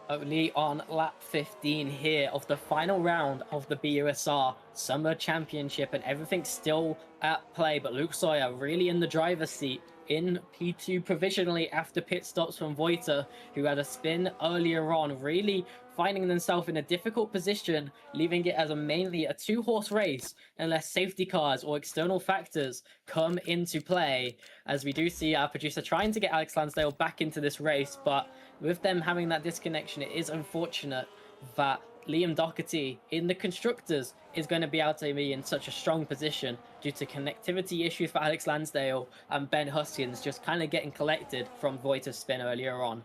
Only on lap 15 here of the final round of the BUSR Summer Championship, and everything's still at play, but Luke Sawyer really in the driver's seat in P2 provisionally after pit stops from Voiter, who had a spin earlier on, really finding themselves in a difficult position, leaving it as mainly a two-horse race unless safety cars or external factors come into play. As we do see our producer trying to get Alex Lansdale back into this race, but with them having that disconnection, it is unfortunate that Liam Doherty in the constructors is going to be able to be in such a strong position due to connectivity issues for Alex Lansdale and Ben Huskins just kind of getting collected from Voiter's spin earlier on.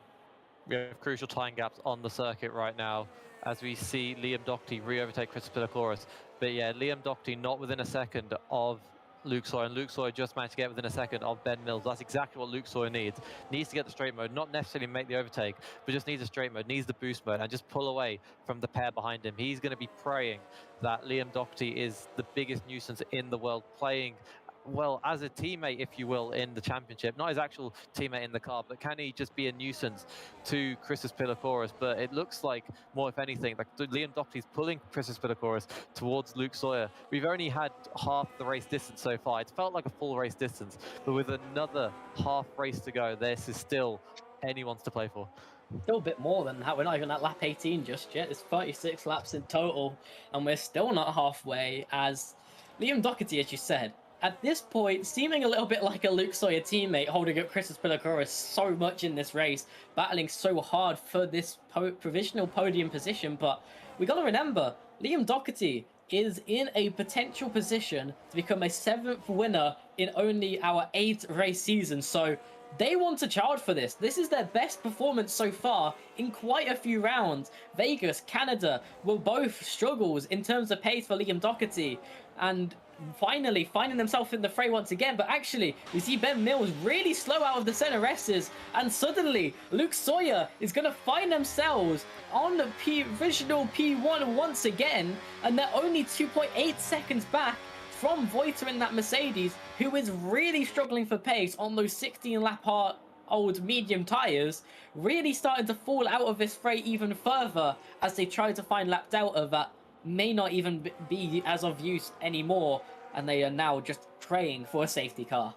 We have crucial time gaps on the circuit right now as we see Liam Doherty re-overtake Chris Pilakouras. But yeah, Liam Doherty not within a second of Luke Sawyer, and Luke Sawyer just managed to get within a second of Ben Mills. That's exactly what Luke Sawyer needs. Needs to get the straight mode, not necessarily make the overtake, but just needs a straight mode, needs the boost mode, and just pull away from the pair behind him. He's going to be praying that Liam Doherty is the biggest nuisance in the world, playing well as a teammate, if you will, in the championship. Not his actual teammate in the car, but can he just be a nuisance to Christos Pilakouras? But it looks like, more if anything, like Liam Doherty's pulling Christos Pilakouras towards Luke Sawyer. We've only had half the race distance so far. It's felt like a full race distance, but with another half race to go, this is still anyone's to play for. Still a bit more than that. We're not even at lap 18 just yet. It's 36 laps in total, and we're still not halfway. As Liam Doherty, as you said, at this point, seeming a little bit like a Luke Sawyer teammate, holding up Christos Pilakouras so much in this race, battling so hard for this provisional podium position. But we got to remember, Liam Doherty is in a potential position to become a 7th winner in only our 8th race season. So they want to charge for this. This is their best performance so far in quite a few rounds. Vegas, Canada were both struggles in terms of pace for Liam Doherty, and finally finding themselves in the fray once again. But actually, we see Ben Mills really slow out of the center S's, and suddenly Luke Sawyer is going to find themselves on the provisional P1 once again, and they're only 2.8 seconds back from Voiter in that Mercedes, who is really struggling for pace on those 16 lap old medium tyres, really starting to fall out of this fray even further as they try to find lap delta that may not even be as of use anymore, and they are now just praying for a safety car.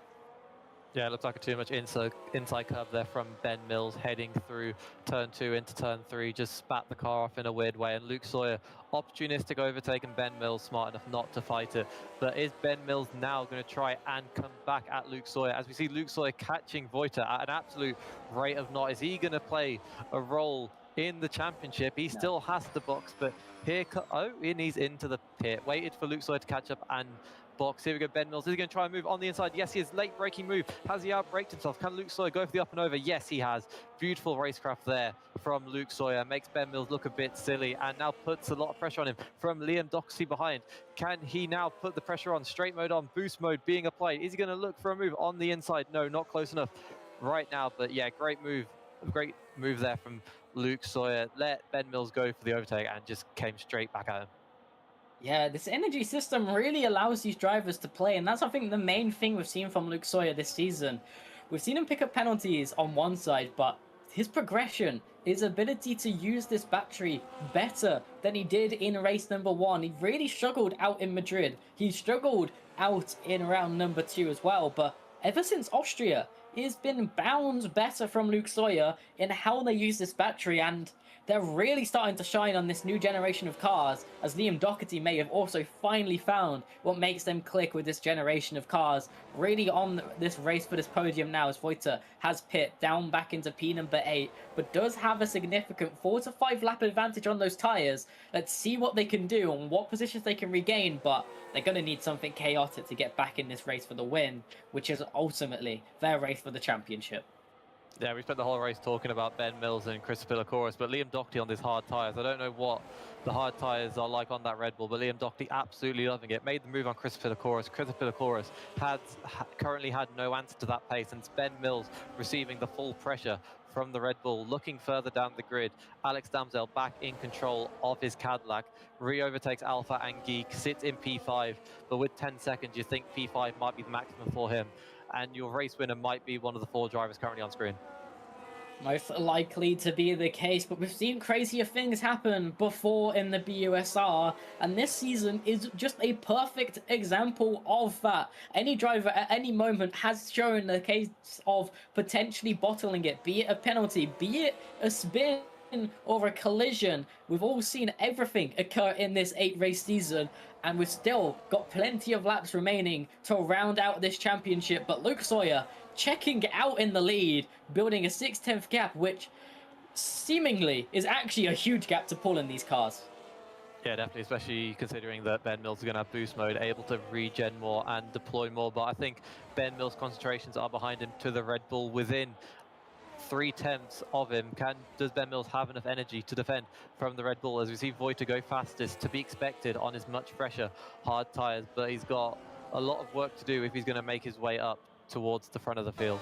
Yeah, it looks like a too much inside curve there from Ben Mills heading through turn 2 into turn 3, just spat the car off in a weird way, and Luke Sawyer, opportunistic overtake, and Ben Mills smart enough not to fight it. But is Ben Mills now going to try and come back at Luke Sawyer, as we see Luke Sawyer catching Voiter at an absolute rate of knot? Is he going to play a role in the championship? He still has to box, but here, and he's into the pit, waited for Luke Sawyer to catch up and box. Here we go, Ben Mills. Is he going to try and move on the inside? Yes, he is. Late braking move. Has he outbraked himself? Can Luke Sawyer go for the up and over? Yes, he has. Beautiful racecraft there from Luke Sawyer. Makes Ben Mills look a bit silly and now puts a lot of pressure on him from Liam Doherty behind. Can he now put the pressure on? Straight mode on, boost mode being applied. Is he going to look for a move on the inside? No, not close enough right now. But yeah, great move there from Luke Sawyer. Let Ben Mills go for the overtake and just came straight back at him. Yeah, this energy system really allows these drivers to play, and that's, I think, the main thing we've seen from Luke Sawyer this season. We've seen him pick up penalties on one side, but his progression, his ability to use this battery better than he did in race number 1. He really struggled out in Madrid. He struggled out in round number 2 as well, but ever since Austria, it's been bounds better from Luke Sawyer in how they use this battery, and they're really starting to shine on this new generation of cars, as Liam Doherty may have also finally found what makes them click with this generation of cars. Really on this race for this podium now, as Voiter has pit down back into P number 8, but does have a significant 4 to 5 lap advantage on those tyres. Let's see what they can do and what positions they can regain, but they're going to need something chaotic to get back in this race for the win, which is ultimately their race for the championship. Yeah, we spent the whole race talking about Ben Mills and Chris Pilakouras, but Liam Doherty on these hard tyres. I don't know what the hard tyres are like on that Red Bull, but Liam Doherty absolutely loving it. Made the move on Chris Pilakouras. Chris Pilakouras currently had no answer to that pace, and it's Ben Mills receiving the full pressure from the Red Bull, looking further down the grid. Alex Damsel back in control of his Cadillac, re-overtakes Alpha and Geek, sits in P5, but with 10 seconds, you think P5 might be the maximum for him, and your race winner might be one of the 4 drivers currently on screen. Most likely to be the case, but we've seen crazier things happen before in the BUSR, and this season is just a perfect example of that. Any driver at any moment has shown the case of potentially bottling it, be it a penalty, be it a spin or a collision. We've all seen everything occur in this 8-race season, and we've still got plenty of laps remaining to round out this championship. But Luke Sawyer checking out in the lead, building a 6/10 gap, which seemingly is actually a huge gap to pull in these cars. Yeah, definitely, especially considering that Ben Mills is going to have boost mode, able to regen more and deploy more. But I think Ben Mills' concentrations are behind him to the Red Bull within 3/10 of him. Does Ben Mills have enough energy to defend from the Red Bull? As we see Voiter go fastest, to be expected on his much fresher hard tyres, but he's got a lot of work to do if he's going to make his way up towards the front of the field.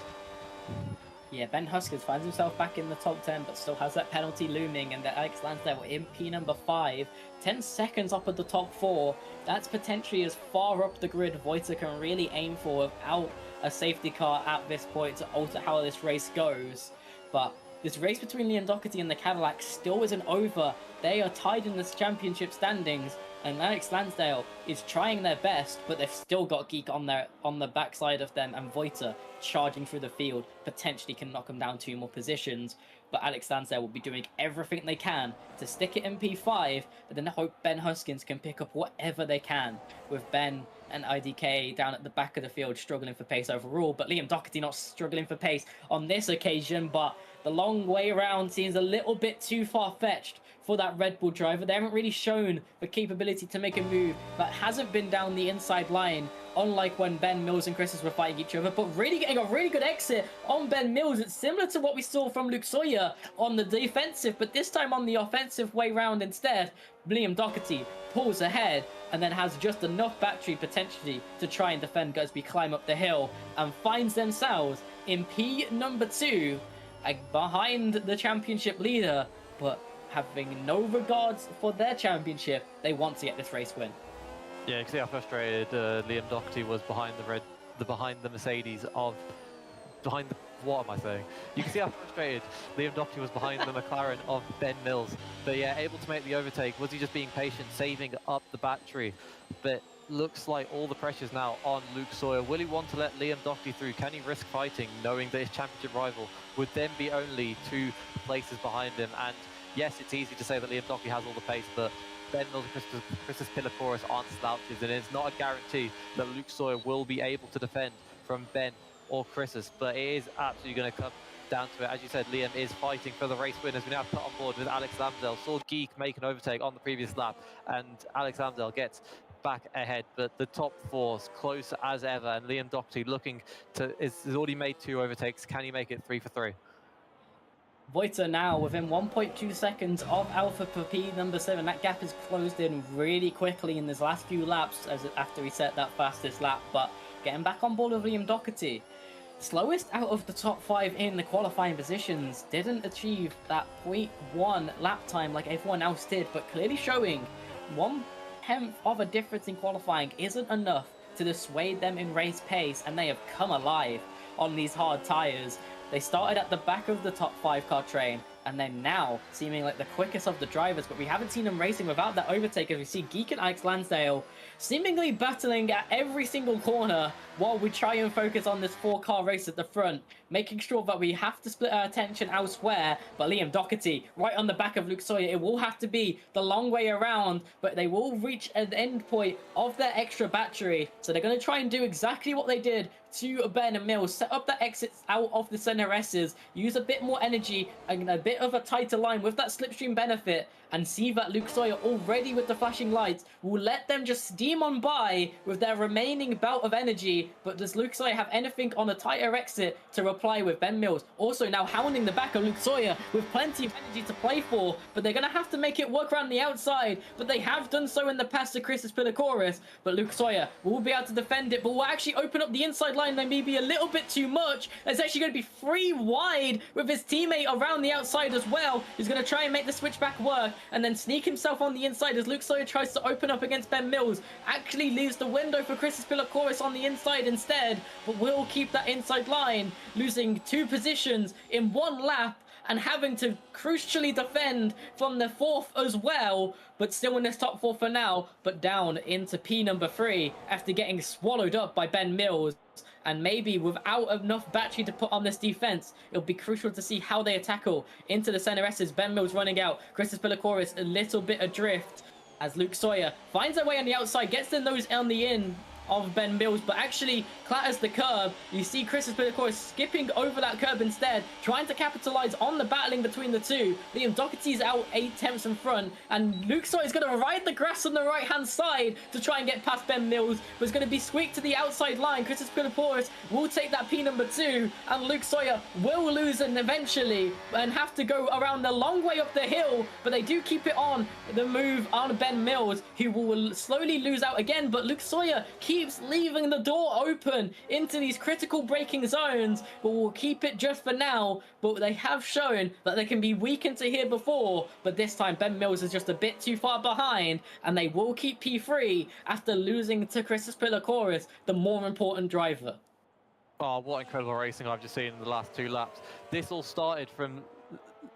Yeah, Ben Huskers finds himself back in the top 10, but still has that penalty looming, and that Alex Lansdale in P number 5, 10 seconds up at the top 4. That's potentially as far up the grid Voiter can really aim for without a safety car at this point to alter how this race goes. But this race between Liam Doherty and the Cadillac still isn't over. They are tied in this championship standings, and Alex Lansdale is trying their best, but they've still got Geek on the backside of them, and Voiter charging through the field potentially can knock them down 2 more positions. But Alex Lansdale will be doing everything they can to stick it in P5, but then hope Ben Huskins can pick up whatever they can, with Ben and IDK down at the back of the field struggling for pace overall, but Liam Doherty not struggling for pace on this occasion. But the long way around seems a little bit too far-fetched for that Red Bull driver. They haven't really shown the capability to make a move that hasn't been down the inside line, unlike when Ben Mills and Chris were fighting each other, but really getting a really good exit on Ben Mills. It's similar to what we saw from Luke Sawyer on the defensive, but this time on the offensive way round instead. Liam Doherty pulls ahead and then has just enough battery potentially to try and defend as we climb up the hill, and finds themselves in P number 2, behind the championship leader, but having no regards for their championship. They want to get this race win. Yeah, you can see how frustrated Liam Doherty was behind the Mercedes of what am I saying? You can see how frustrated Liam Doherty was behind the McLaren of Ben Mills. But yeah, able to make the overtake. Was he just being patient, saving up the battery? But looks like all the pressure's now on Luke Sawyer. Will he want to let Liam Doherty through? Can he risk fighting, knowing that his championship rival would then be only 2 places behind him? And yes, it's easy to say that Liam Doherty has all the pace, but Ben Mills and Christos Pilakouras aren't slouches, and it's not a guarantee that Luke Sawyer will be able to defend from Ben or Christos, but it is absolutely going to come down to it. As you said, Liam is fighting for the race win, as we now put on board with Alex Lansdale. Saw Geek make an overtake on the previous lap, and Alex Lansdale gets back ahead, but the top 4's close as ever, and Liam Doherty looking to has already made 2 overtakes. Can he make it 3 for 3? Voiter now within 1.2 seconds of Alpha for P number 7. That gap is closed in really quickly in his last few laps after he set that fastest lap, but getting back on board with Liam Doherty. Slowest out of the top 5 in the qualifying positions, didn't achieve that 0.1 lap time like everyone else did, but clearly showing 1/10 of a difference in qualifying isn't enough to dissuade them in race pace, and they have come alive on these hard tyres. They started at the back of the top 5 car train, and they're now seeming like the quickest of the drivers, but we haven't seen them racing without that overtake, as we see Geek and Alex Lansdale seemingly battling at every single corner while we try and focus on this 4-car race at the front, making sure that we have to split our attention elsewhere. But Liam Doherty right on the back of Luke Sawyer. It will have to be the long way around, but they will reach an end point of their extra battery, so they're going to try and do exactly what they did to Ben and Mills, set up the exits out of the center S's, use a bit more energy and a bit of a tighter line with that slipstream benefit, and see that Luke Sawyer already with the flashing lights will let them just steam on by with their remaining bout of energy. But does Luke Sawyer have anything on a tighter exit to reply with? Ben Mills also now hounding the back of Luke Sawyer with plenty of energy to play for, but they're going to have to make it work around the outside, but they have done so in the past to Christos Pilakouras. But Luke Sawyer will be able to defend it, but will actually open up the inside line maybe a little bit too much. It's actually going to be 3 wide with his teammate around the outside as well. He's going to try and make the switchback work and then sneak himself on the inside as Luke Sawyer tries to open up against Ben Mills. Actually leaves the window for Christos Pilakouras on the inside instead, but will keep that inside line, losing 2 positions in 1 lap. and having to crucially defend from the 4th as well, but still in this top 4 for now, but down into P number 3 after getting swallowed up by Ben Mills. And maybe without enough battery to put on this defense, it'll be crucial to see how they tackle into the center S's. Ben Mills running out, Christos Pilakoris a little bit adrift as Luke Sawyer finds a way on the outside, gets the nose on the in of Ben Mills, but actually clatters the curb. You see Christos Pilakoris skipping over that curb instead, trying to capitalize on the battling between the two. Liam Doherty's out 8/10 in front, and Luke Sawyer's going to ride the grass on the right-hand side to try and get past Ben Mills, but it's going to be squeaked to the outside line. Christos Pilakoris will take that P number 2, and Luke Sawyer will lose it eventually and have to go around the long way up the hill, but they do keep it on the move on Ben Mills, who will slowly lose out again, but Luke Sawyer keeps leaving the door open into these critical braking zones, but we'll keep it just for now. But they have shown that they can be weakened to here before, but this time Ben Mills is just a bit too far behind, and they will keep P3 after losing to Christos Pilakoris, the more important driver. Oh, what incredible racing I've just seen in the last 2 laps. This all started from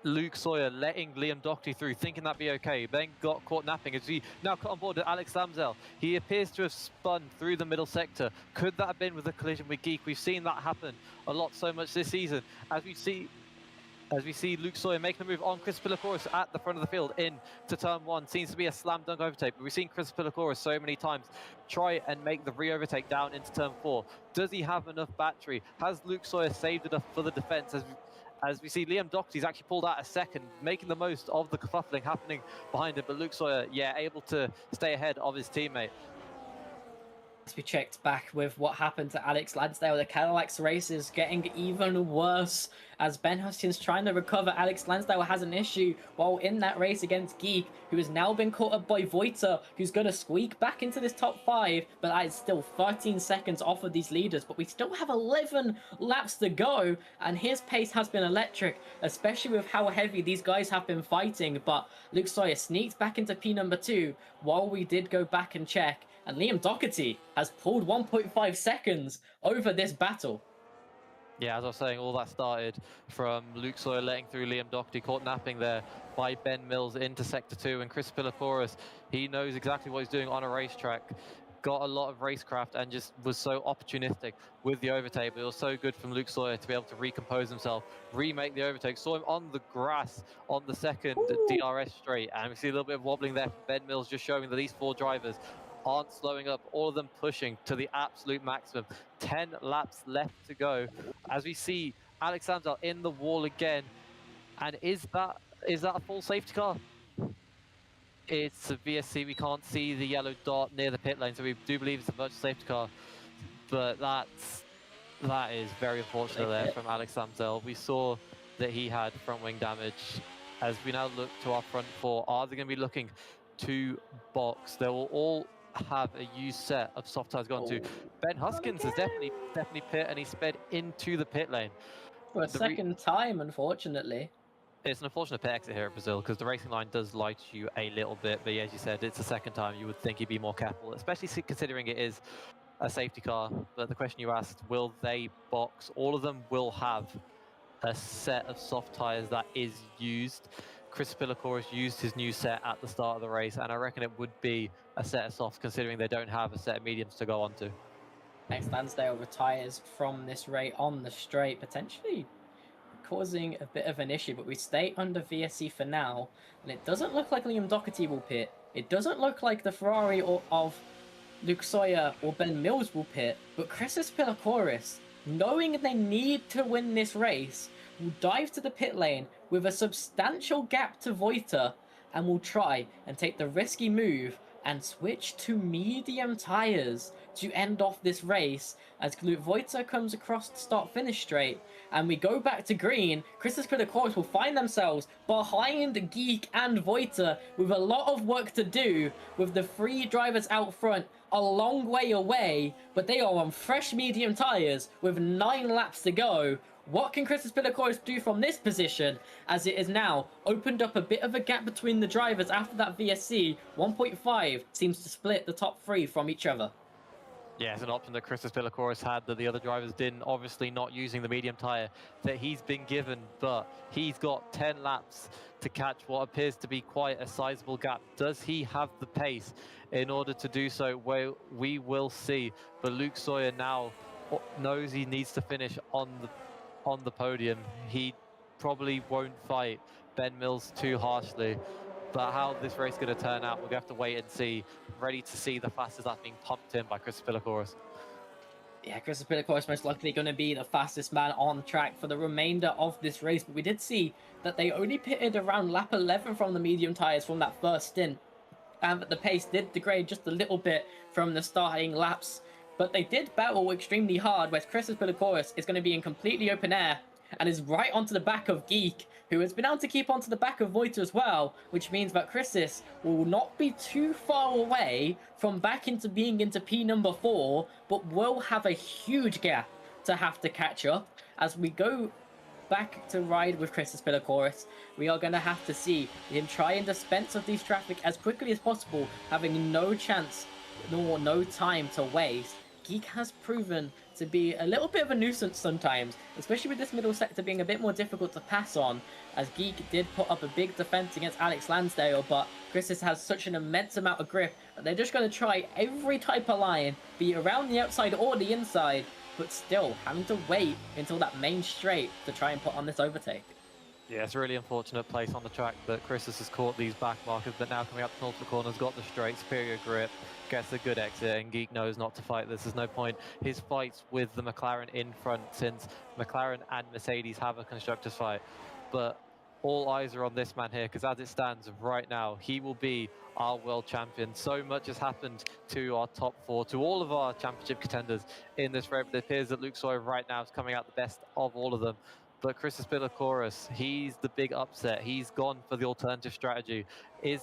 Luke Sawyer letting Liam Doherty through, thinking that'd be okay, then got caught napping as we now cut on board with Alex Lamsdale. He appears to have spun through the middle sector. Could that have been with a collision with Geek? We've seen that happen a lot, so much this season. As we see Luke Sawyer making a move on Chris Pilakoris at the front of the field into turn 1. Seems to be a slam dunk overtake, but we've seen Chris Pilakoris so many times try and make the re-overtake down into turn 4. Does he have enough battery? Has Luke Sawyer saved enough for the defense? As we see Liam Doherty's actually pulled out a second, making the most of the kerfuffling happening behind him, but Luke Sawyer, yeah, able to stay ahead of his teammate. As we checked back with what happened to Alex Lansdale, the Cadillac's race is getting even worse as Ben Hoskins trying to recover. Alex Lansdale has an issue while in that race against Geek, who has now been caught up by Voiter, who's going to squeak back into this top 5, but that is still 13 seconds off of these leaders. But we still have 11 laps to go, and his pace has been electric, especially with how heavy these guys have been fighting. But Luke Sawyer sneaks back into P number 2 while we did go back and check. And Liam Doherty has pulled 1.5 seconds over this battle. Yeah, as I was saying, all that started from Luke Sawyer letting through Liam Doherty, caught napping there by Ben Mills into Sector 2. And Chris Pilakoris, he knows exactly what he's doing on a racetrack. Got a lot of racecraft and just was so opportunistic with the overtake. But it was so good from Luke Sawyer to be able to recompose himself, remake the overtake. Saw him on the grass on the second DRS straight. And we see a little bit of wobbling there from Ben Mills, just showing that these 4 drivers aren't slowing up, all of them pushing to the absolute maximum. 10 laps left to go as we see Alex Lamsdale in the wall again. And is that a full safety car? It's a VSC. We can't see the yellow dot near the pit lane, so we do believe it's a virtual safety car, but that is very unfortunate there from Alex Lamsdale. We saw that he had front wing damage. As we now look to our front 4, are they going to be looking to box? They will all have a used set of soft tires gone to. Ben Hoskins has definitely pit, and he sped into the pit lane For a second time, unfortunately. It's an unfortunate pit exit here at Brazil because the racing line does lie to you a little bit, but yeah, as you said, it's the second time. You would think he'd be more careful, especially considering it is a safety car. But the question you asked, will they box? All of them will have a set of soft tires that is used. Chris Pilakoris used his new set at the start of the race, and I reckon it would be a set of softs considering they don't have a set of mediums to go on to. Next, Lansdale retires from this race on the straight, potentially causing a bit of an issue, but we stay under VSC for now, and it doesn't look like Liam Doherty will pit. It doesn't look like the Ferrari of Luke Sawyer or Ben Mills will pit, but Christos Pilakoris, knowing they need to win this race, will dive to the pit lane with a substantial gap to Voiter and will try and take the risky move and switch to medium tyres to end off this race as Voiter comes across the start-finish straight and we go back to green. Christos Pilakoris will find themselves behind Geek and Voiter with a lot of work to do with the 3 drivers out front a long way away, but they are on fresh medium tyres with 9 laps to go. What can Christos Pilakoris do from this position, as it is now opened up a bit of a gap between the drivers after that VSC? 1.5 seems to split the top 3 from each other. Yeah, it's an option that Christos Pilakouras had that the other drivers didn't. Obviously not using the medium tyre that he's been given, but he's got 10 laps to catch what appears to be quite a sizable gap. Does he have the pace in order to do so? Well, we will see. But Luke Sawyer now knows he needs to finish on the podium. He probably won't fight Ben Mills too harshly. But how this race is going to turn out, we're going to have to wait and see. Ready to see the fastest lap being pumped in by Christos Pilakouras. Yeah, Christos Pilakouras most likely going to be the fastest man on track for the remainder of this race. But we did see that they only pitted around lap 11 from the medium tyres from that first stint. And the pace did degrade just a little bit from the starting laps. But they did battle extremely hard, where Christos Pilakouras is going to be in completely open air and is right onto the back of Geek, who has been able to keep onto the back of Voiter as well, which means that Christos will not be too far away from back into being into P number 4, but will have a huge gap to have to catch up. As we go back to ride with Christos Pilakouras, we are going to have to see him try and dispense of these traffic as quickly as possible, having no chance nor no time to waste. Geek has proven to be a little bit of a nuisance sometimes, especially with this middle sector being a bit more difficult to pass on, as Geek did put up a big defense against Alex Lansdale, but Christos has such an immense amount of grip that they're just going to try every type of line, be it around the outside or the inside, but still having to wait until that main straight to try and put on this overtake. Yeah, it's a really unfortunate place on the track that Christos has caught these back markers, but now coming up the multiple corners, got the straight, superior grip, gets a good exit, and Geek knows not to fight this. There's no point. His fights with the McLaren in front, since McLaren and Mercedes have a constructors fight. But all eyes are on this man here, because as it stands right now, he will be our world champion. So much has happened to our top 4, to all of our championship contenders in this race. It appears that Luke Sawyer right now is coming out the best of all of them. But Christos Pilakouras, he's the big upset. He's gone for the alternative strategy. Is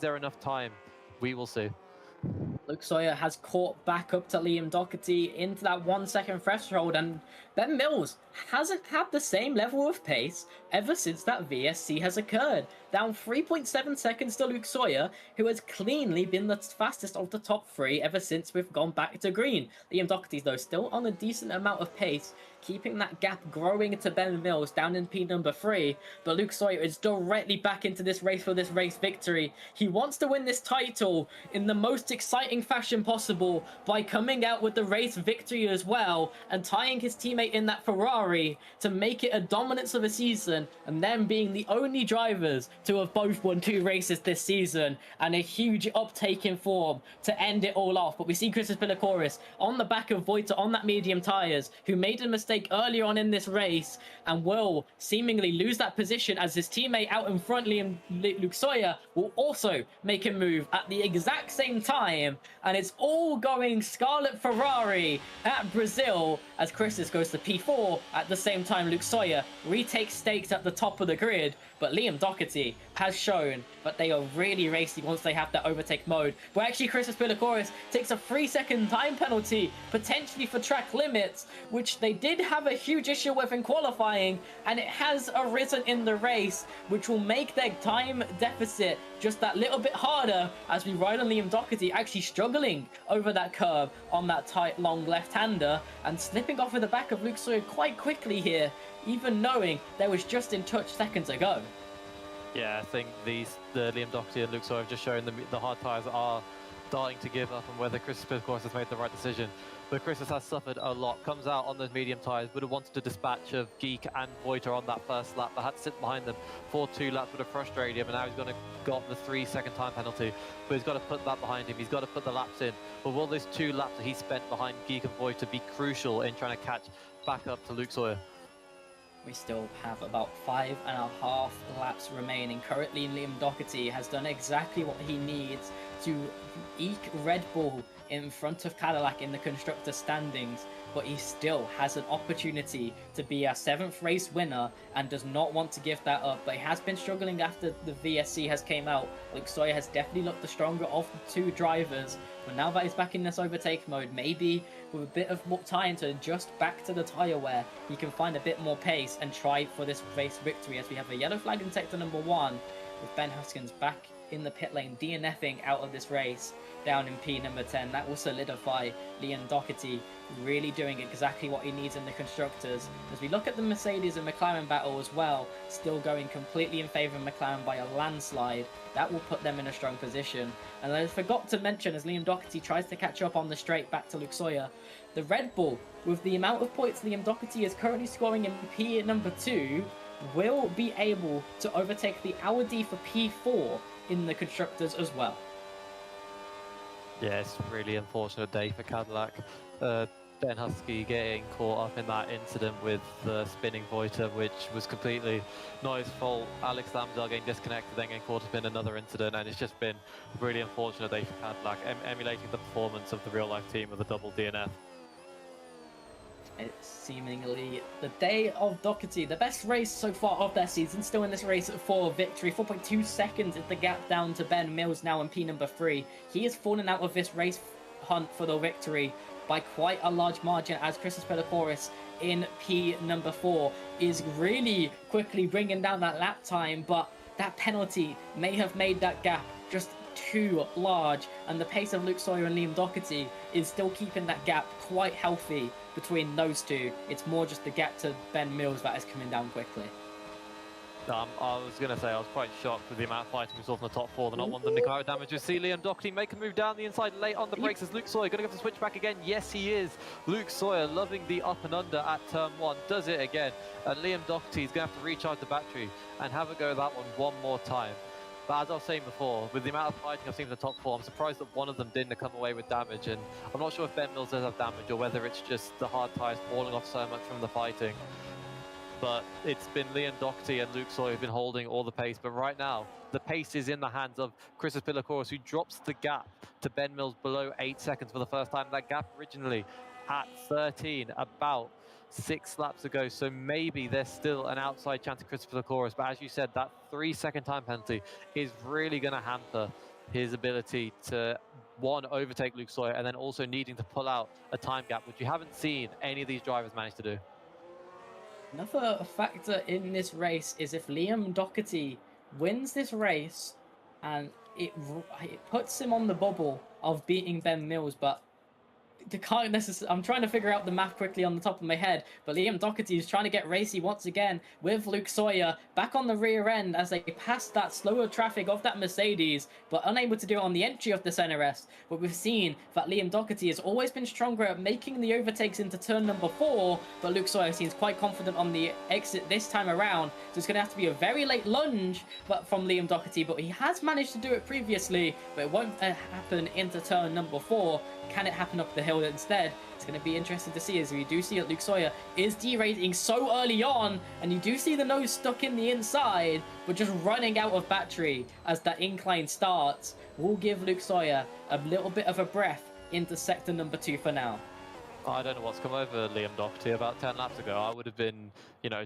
there enough time? We will see. Luke Sawyer has caught back up to Liam Doherty into that 1 second threshold, and Ben Mills hasn't had the same level of pace ever since that VSC has occurred. Down 3.7 seconds to Luke Sawyer, who has cleanly been the fastest of the top 3 ever since we've gone back to green. Liam Doherty, though, still on a decent amount of pace, keeping that gap growing to Ben Mills down in P number 3, but Luke Sawyer is directly back into this race for this race victory. He wants to win this title in the most exciting fashion possible by coming out with the race victory as well and tying his teammate in that Ferrari to make it a dominance of a season, and them being the only drivers to have both won 2 races this season, and a huge uptake in form to end it all off. But we see Christos Pilakouras on the back of Voiter on that medium tyres, who made a mistake earlier on in this race and will seemingly lose that position, as his teammate out in front, Luke Sawyer, will also make a move at the exact same time, and it's all going Scarlet Ferrari at Brazil as Christos goes to P4. At the same time, Luke Sawyer retakes stakes at the top of the grid, but Liam Doherty has shown that they are really racy once they have that overtake mode, where actually Christos Pilakouras takes a 3-second time penalty, potentially for track limits, which they did have a huge issue with in qualifying, and it has arisen in the race, which will make their time deficit just that little bit harder as we ride on Liam Doherty actually struggling over that curve on that tight long left-hander and slipping off of the back of Luke Sawyer quite quickly here, even knowing there was just in touch seconds ago. Yeah, I think the Liam Doherty and Luke Sawyer have just shown the hard tyres are starting to give up, and whether Christos Pilakouras has made the right decision. But Christos has suffered a lot. Comes out on those medium tyres, would have wanted to dispatch of Geek and Voiter on that first lap, but had to sit behind them for 2 laps, would have frustrated him, and now he's going to got the 3-second time penalty. But he's got to put that behind him. He's got to put the laps in. But will those 2 laps that he spent behind Geek and Voiter be crucial in trying to catch back up to Luke Sawyer? We still have about 5.5 laps remaining. Currently, Liam Doherty has done exactly what he needs to eke Red Bull in front of Cadillac in the constructor standings, but he still has an opportunity to be our 7th race winner and does not want to give that up. But he has been struggling after the VSC has came out. Luke Sawyer has definitely looked the stronger of the 2 drivers, but now that he's back in this overtake mode, maybe with a bit of more time to adjust back to the tyre wear, he can find a bit more pace and try for this race victory, as we have a yellow flag in sector number 1 with Ben Huskins back in the pit lane, DNFing out of this race down in P number 10. That will solidify Liam Doherty really doing exactly what he needs in the constructors. As we look at the Mercedes and McLaren battle as well, still going completely in favour of McLaren by a landslide, that will put them in a strong position. And I forgot to mention, as Liam Doherty tries to catch up on the straight back to Luke Sawyer, the Red Bull, with the amount of points Liam Doherty is currently scoring in P number 2, will be able to overtake the Audi for P4 in the constructors as well. Yeah, it's a really unfortunate day for Cadillac. Ben Husky getting caught up in that incident with the spinning Voiter, which was completely not his fault. Alex Lambsdale getting disconnected, then getting caught up in another incident, and it's just been a really unfortunate day for Cadillac, emulating the performance of the real-life team with a double DNF. It's seemingly the day of Doherty, the best race so far of their season, still in this race for victory. 4.2 seconds is the gap down to Ben Mills now in P number 3. He has fallen out of this race hunt for the victory by quite a large margin, as Christos Pelopoulos in P number 4 is really quickly bringing down that lap time, but that penalty may have made that gap just too large, and the pace of Luke Sawyer and Liam Doherty is still keeping that gap quite healthy between those two. It's more just the gap to Ben Mills that is coming down quickly. I was going to say, I was quite shocked with the amount of fighting we saw from the top 4. They're not wanting them to carry damage. We see Liam Doherty make a move down the inside late on the brakes. Is Luke Sawyer going to go for the switch back again? Yes, he is. Luke Sawyer loving the up and under at turn 1. Does it again. And Liam Doherty is going to have to recharge the battery and have a go at that one more time. But as I was saying before, with the amount of fighting I've seen in the top 4, I'm surprised that one of them didn't come away with damage. And I'm not sure if Ben Mills does have damage or whether it's just the hard tyres falling off so much from the fighting. But it's been Liam Doherty and Luke Sawyer who've been holding all the pace. But right now, the pace is in the hands of Christos Pelopoulos, who drops the gap to Ben Mills below 8 seconds for the first time. That gap originally at 13, about 6 laps ago. So maybe there's still an outside chance of Christos Pelopoulos. But as you said, that 3-second time penalty is really going to hamper his ability to, one, overtake Luke Sawyer, and then also needing to pull out a time gap, which you haven't seen any of these drivers manage to do. Another factor in this race is if Liam Doherty wins this race, and it puts him on the bubble of beating Ben Mills, but can't necessarily. I'm trying to figure out the math quickly on the top of my head, but Liam Doherty is trying to get racy once again with Luke Sawyer back on the rear end as they pass that slower traffic of that Mercedes, but unable to do it on the entry of the CNRS. But we've seen that Liam Doherty has always been stronger at making the overtakes into turn number 4, but Luke Sawyer seems quite confident on the exit this time around, so it's going to have to be a very late lunge from Liam Doherty, but he has managed to do it previously, but it won't happen into turn number 4. Can it happen up the hill instead? It's going to be interesting to see, as we do see that Luke Sawyer is derating so early on, and you do see the nose stuck in the inside, but just running out of battery as that incline starts will give Luke Sawyer a little bit of a breath into sector number 2 for now. I don't know what's come over Liam Doherty. About 10 laps ago, I would have been,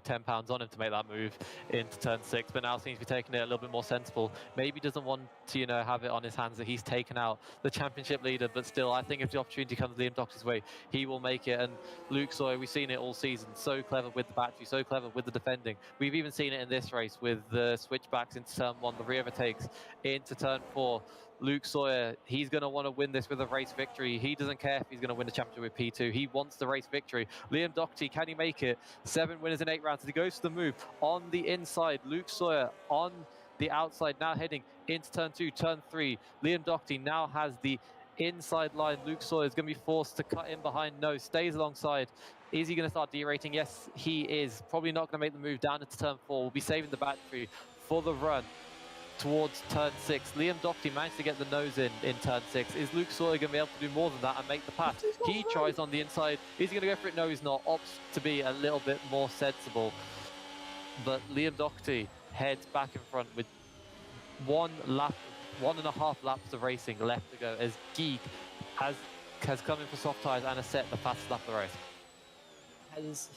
10 pounds on him to make that move into turn 6, but now seems to be taking it a little bit more sensible. Maybe doesn't want to, have it on his hands that he's taken out the championship leader, but still, I think if the opportunity comes Liam Doherty's way, he will make it. And Luke Sawyer, we've seen it all season, so clever with the battery, so clever with the defending. We've even seen it in this race with the switchbacks into turn 1, the rear overtakes into turn 4. Luke Sawyer, he's going to want to win this with a race victory. He doesn't care if he's going to win the championship with P2. He wants the race victory. Liam Doherty, can he make it? 7 winners in 8 rounds. He goes for the move on the inside. Luke Sawyer on the outside, now heading into turn 2, turn 3. Liam Doherty now has the inside line. Luke Sawyer is going to be forced to cut in behind. No, stays alongside. Is he going to start derating? Yes, he is. Probably not going to make the move down into turn 4. We'll be saving the battery for the run towards turn 6. Liam Doherty managed to get the nose in turn 6. Is Luke Sawyer going to be able to do more than that and make the pass? He tries on the inside. Is he going to go for it? No, he's not. Opts to be a little bit more sensible. But Liam Doherty heads back in front with 1.5 laps of racing left to go, as Geek has come in for soft tyres and has set the fastest lap of the race. As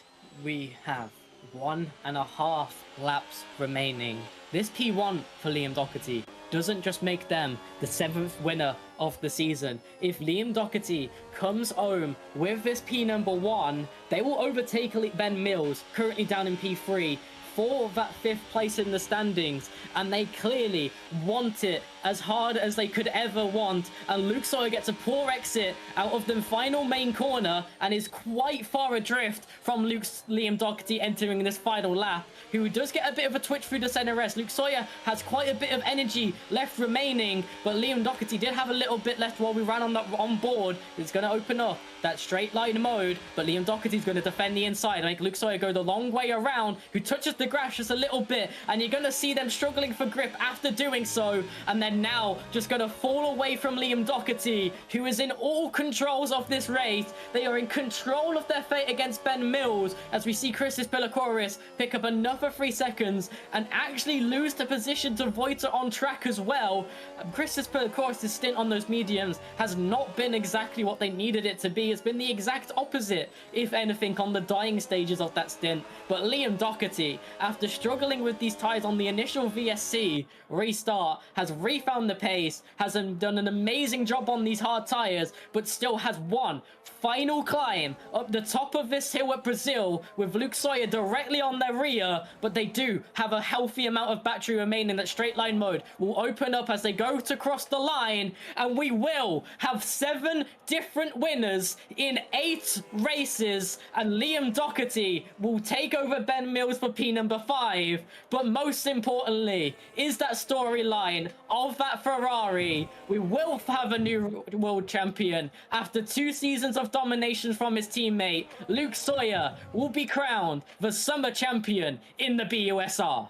we have 1.5 laps remaining, this P1 for Liam Doherty doesn't just make them the 7th winner of the season. If Liam Doherty comes home with this P number 1, they will overtake Ben Mills, currently down in P3, for that 5th place in the standings, and they clearly want it as hard as they could ever want. And Luke Sawyer gets a poor exit out of the final main corner and is quite far adrift from Liam Doherty entering this final lap, who does get a bit of a twitch through the center rest. Luke Sawyer has quite a bit of energy left remaining, but Liam Doherty did have a little bit left while we ran on board. It's going to open up that straight line mode, but Liam Doherty's going to defend the inside and make Luke Sawyer go the long way around, who touches the grass just a little bit, and you're going to see them struggling for grip after doing so, and then now just going to fall away from Liam Doherty, who is in all controls of this race. They are in control of their fate against Ben Mills, as we see Christos Pilakoris pick up another 3 seconds and actually lose the position to Voiter on track as well. Christos Pilakoris' stint on those mediums has not been exactly what they needed it to be. It's been the exact opposite, if anything, on the dying stages of that stint. But Liam Doherty, after struggling with these tyres on the initial VSC restart, has refound the pace, has done an amazing job on these hard tyres, but still has one final climb up the top of this hill at Brazil with Luke Sawyer directly on their rear. But they do have a healthy amount of battery remaining. That straight line mode will open up as they go to cross the line, and we will have 7 different winners in 8 races, and Liam Doherty will take over Ben Mills for P number 5. But most importantly is that storyline of that Ferrari. We will have a new world champion after 2 seasons of domination from his teammate. Luke Sawyer will be crowned the summer champion in the BUSR.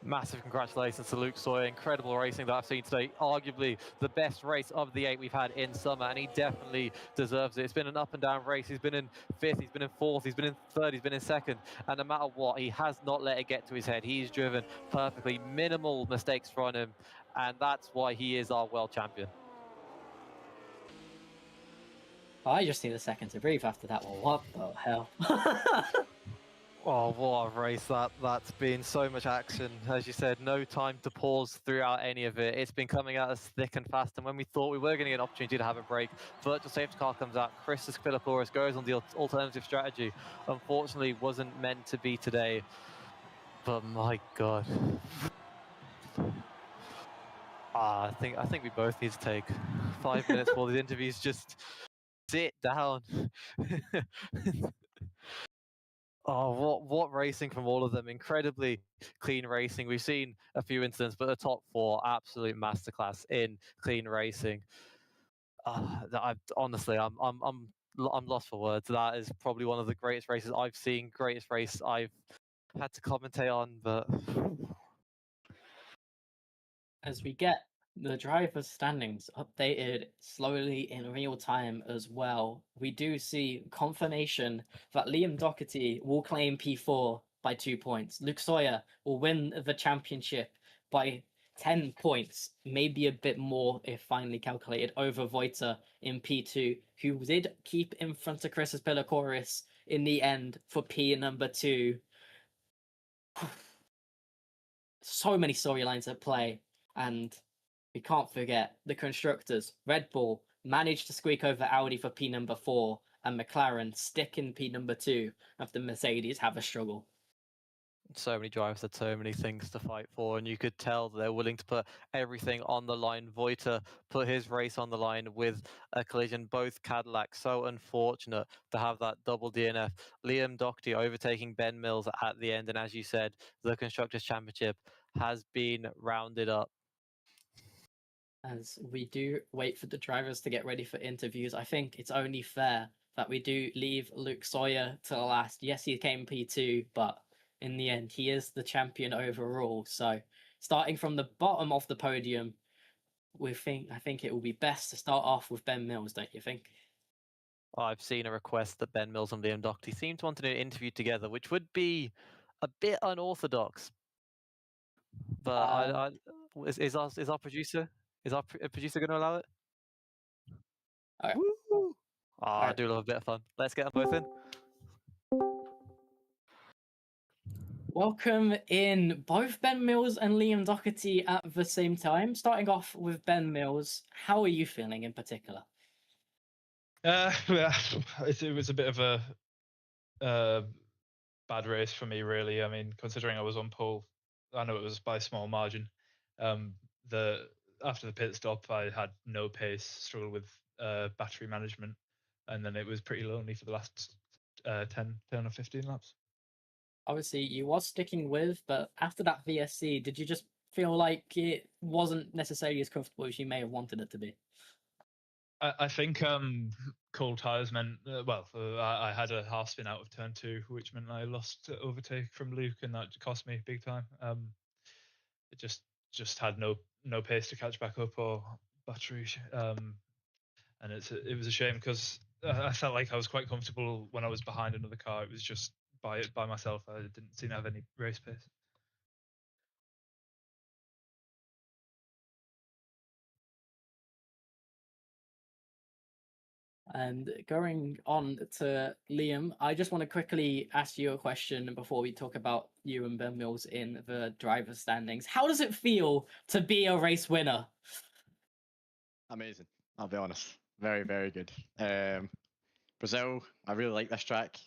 Massive congratulations to Luke Sawyer. Incredible racing that I've seen today. Arguably the best race of the 8 we've had in summer, and he definitely deserves it. It's been an up and down race. He's been in 5th, he's been in 4th, he's been in 3rd, he's been in 2nd, and no matter what, he has not let it get to his head. He's driven perfectly, minimal mistakes from him, and that's why he is our world champion. I just need a second to breathe after that one. What the hell? Oh, what a race that's been. So much action. As you said, no time to pause throughout any of it. It's been coming at us thick and fast, and when we thought we were going to get an opportunity to have a break, virtual safety car comes out. Christos Pilakoris goes on the alternative strategy. Unfortunately, wasn't meant to be today, but my God. I think we both need to take 5 minutes for these interviews. Just sit down. Oh, what racing from all of them. Incredibly clean racing. We've seen a few incidents, but the top 4, absolute masterclass in clean racing. Honestly, I'm lost for words. That is probably one of the greatest races I've seen, greatest race I've had to commentate on, but as we get the driver's standings updated slowly in real time as well, we do see confirmation that Liam Doherty will claim P4 by 2 points. Luke Sawyer will win the championship by 10 points, maybe a bit more if finally calculated, over Voiter in P2, who did keep in front of Christos Pilakoris in the end for P number 2. So many storylines at play, and we can't forget the constructors. Red Bull managed to squeak over Audi for P number 4, and McLaren stick in P number 2 after Mercedes have a struggle. so many drivers had so many things to fight for, and you could tell that they're willing to put everything on the line. Voiter put his race on the line with a collision. Both Cadillacs, so unfortunate to have that double DNF. Liam Doherty overtaking Ben Mills at the end, and as you said, the Constructors' Championship has been rounded up. As we do wait for the drivers to get ready for interviews, I think it's only fair that we do leave Luke Sawyer to the last. Yes, he came P2, but in the end, he is the champion overall. So starting from the bottom of the podium, I think it will be best to start off with Ben Mills, don't you think? I've seen a request that Ben Mills and Liam Doherty seem to want to do an interview together, which would be a bit unorthodox. But is our producer going to allow it? All right. Woo! I right. do love a bit of fun. Let's get them both in. Welcome in both Ben Mills and Liam Doherty at the same time. Starting off with Ben Mills, how are you feeling in particular? It was a bit of a bad race for me, really. I mean, considering I was on pole, I know it was by a small margin. After the pit stop, I had no pace, struggled with battery management, and then it was pretty lonely for the last 10 or 15 laps. Obviously, you was sticking with, but after that VSC, did you just feel like it wasn't necessarily as comfortable as you may have wanted it to be? I think cold tires meant I had a half spin out of turn 2, which meant I lost overtake from Luke, and that cost me big time. It just had no pace to catch back up or battery, and it was a shame because I felt like I was quite comfortable when I was behind another car. It was just by myself. I didn't seem to have any race pace. And going on to Liam, I just want to quickly ask you a question before we talk about you and Ben Mills in the driver's standings. How does it feel to be a race winner? Amazing. I'll be honest. Very, very good. Brazil, I really like this track.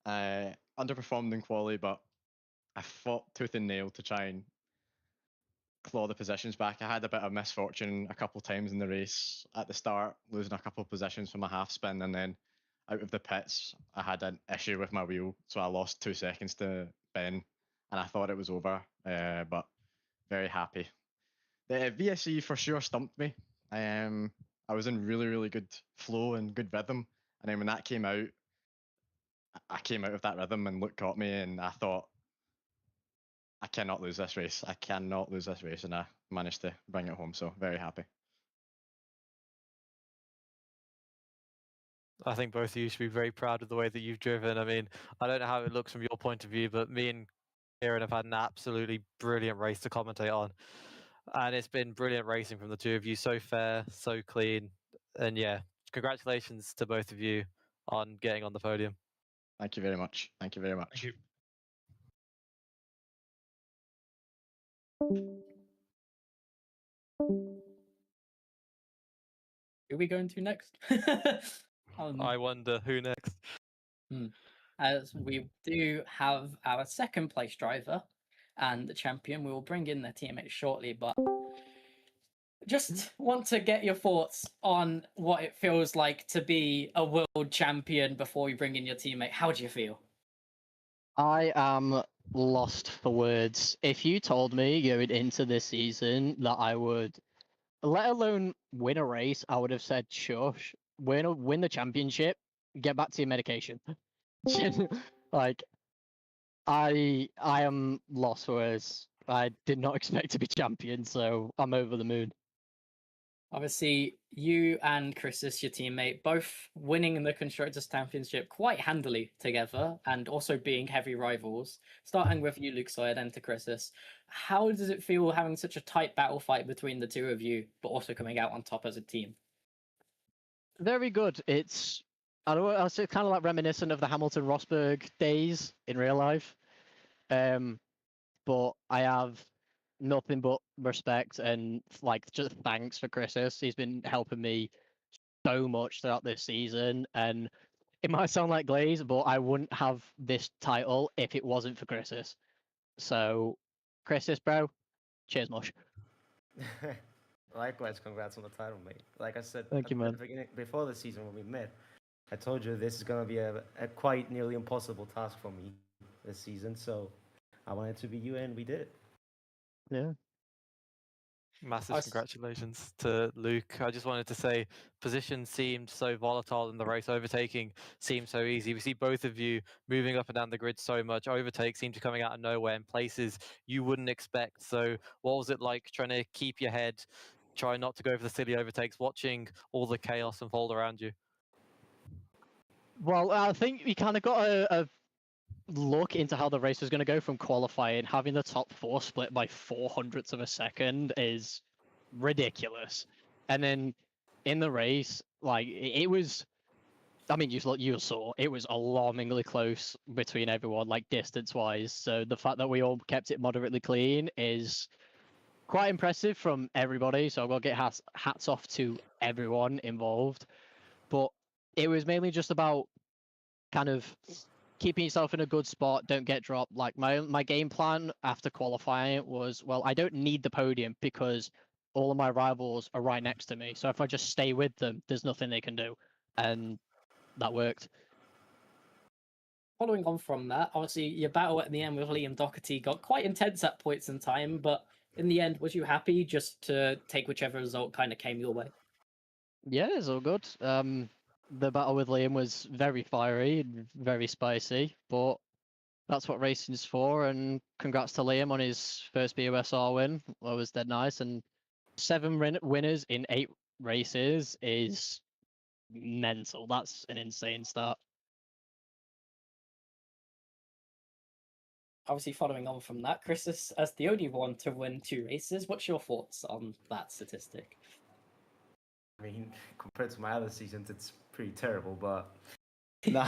I underperformed in quali, but I fought tooth and nail to try and claw the positions back. I had a bit of misfortune a couple times in the race at the start, losing a couple of positions from a half spin, and then out of the pits, I had an issue with my wheel, so I lost 2 seconds to Ben, and I thought it was over, but very happy. The VSE for sure stumped me. I was in really, really good flow and good rhythm, and then when that came out, I came out of that rhythm and Luke caught me, and I thought, I cannot lose this race. I cannot lose this race, and I managed to bring it home. So very happy. I think both of you should be very proud of the way that you've driven. I mean, I don't know how it looks from your point of view, but me and Kieran have had an absolutely brilliant race to commentate on. And it's been brilliant racing from the two of you. So fair, so clean. And yeah, congratulations to both of you on getting on the podium. Thank you very much. Thank you very much. Thank you. Who are we going to next? I wonder who next. As we do have our second place driver and the champion, we will bring in their teammate shortly, but just want to get your thoughts on what it feels like to be a world champion before we bring in your teammate. How do you feel? I am lost for words. If you told me going into this season that I would, let alone win a race, I would have said, shush, win the championship, get back to your medication. Like, I am lost for words. I did not expect to be champion, so I'm over the moon. Obviously, you and Chris's, your teammate, both winning the Constructors' Championship quite handily together and also being heavy rivals. Starting with you, Luke Sawyer, then to Chris's. How does it feel having such a tight battle fight between the two of you, but also coming out on top as a team? Very good. It's, I don't know, I'll say kind of like reminiscent of the Hamilton Rosberg days in real life. But I have nothing but respect and like just thanks for Chris's. He's been helping me so much throughout this season, and it might sound like Glaze, but I wouldn't have this title if it wasn't for Chris's. So, Chris's, bro, cheers, mush. Likewise, congrats on the title, mate. Like I said Thank you, at man. the beginning, before the season when we met, I told you this is going to be a quite nearly impossible task for me this season. So I wanted to be you, and we did it. Yeah. Massive congratulations to Luke. I just wanted to say, position seemed so volatile in the race. Overtaking seemed so easy. We see both of you moving up and down the grid so much. Overtake seemed to be coming out of nowhere in places you wouldn't expect. So what was it like trying to keep your head, try not to go for the silly overtakes, watching all the chaos unfold around you? Well, I think we kind of got a look into how the race was going to go from qualifying. Having the top 4 split by 400ths of a second is ridiculous. And then in the race, like it was, I mean, you saw it was alarmingly close between everyone, like distance-wise. So the fact that we all kept it moderately clean is quite impressive from everybody. So I've got to get hats off to everyone involved. But it was mainly just about kind of keeping yourself in a good spot, don't get dropped. Like my game plan after qualifying was, well, I don't need the podium because all of my rivals are right next to me. So if I just stay with them, there's nothing they can do, and that worked. Following on from that, obviously your battle at the end with Liam Doherty got quite intense at points in time, but in the end, was you happy just to take whichever result kind of came your way? Yeah, it's all good. The battle with Liam was very fiery, and very spicy, but that's what racing's for. And congrats to Liam on his first BUSR win. That was dead nice. And 7 winners in 8 races is mental. That's an insane start. Obviously, following on from that, Chris is as the only one to win 2 races. What's your thoughts on that statistic? I mean, compared to my other seasons, it's pretty terrible. But no,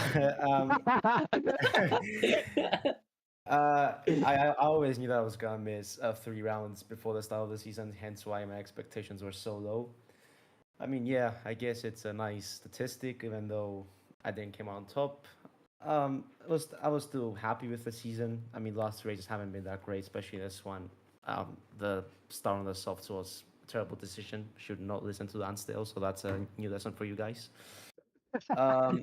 I always knew that I was gonna miss 3 rounds before the start of the season. Hence why my expectations were so low. I mean, yeah, I guess it's a nice statistic, even though I didn't come out on top. I was still happy with the season. I mean, last races haven't been that great, especially this one. The start on the softs was a terrible decision. Should not listen to Lansdale, so that's a new lesson for you guys. Um,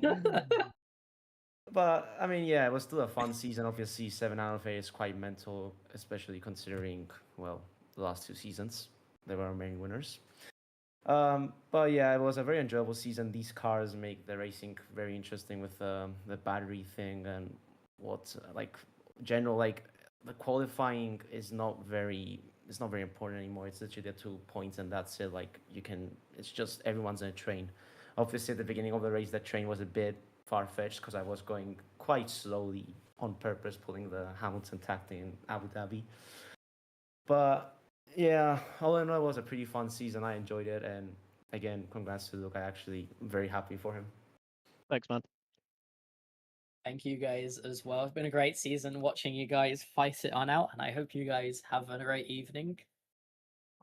but I mean, yeah, it was still a fun season. Obviously, 7 out of 8 is quite mental, especially considering, well, the last 2 seasons they were our main winners. But yeah, it was a very enjoyable season. These cars make the racing very interesting with the battery thing and what like general like the qualifying is not very it's not very important anymore. It's literally the 2 points and that's it. Like you can, it's just everyone's in a train. Obviously, at the beginning of the race, the train was a bit far fetched because I was going quite slowly on purpose, pulling the Hamilton tactic in Abu Dhabi. But yeah, all in all, it was a pretty fun season. I enjoyed it, and again, congrats to Luke. I actually very happy for him. Thanks, man. Thank you guys as well. It's been a great season watching you guys fight it on out, and I hope you guys have a great evening.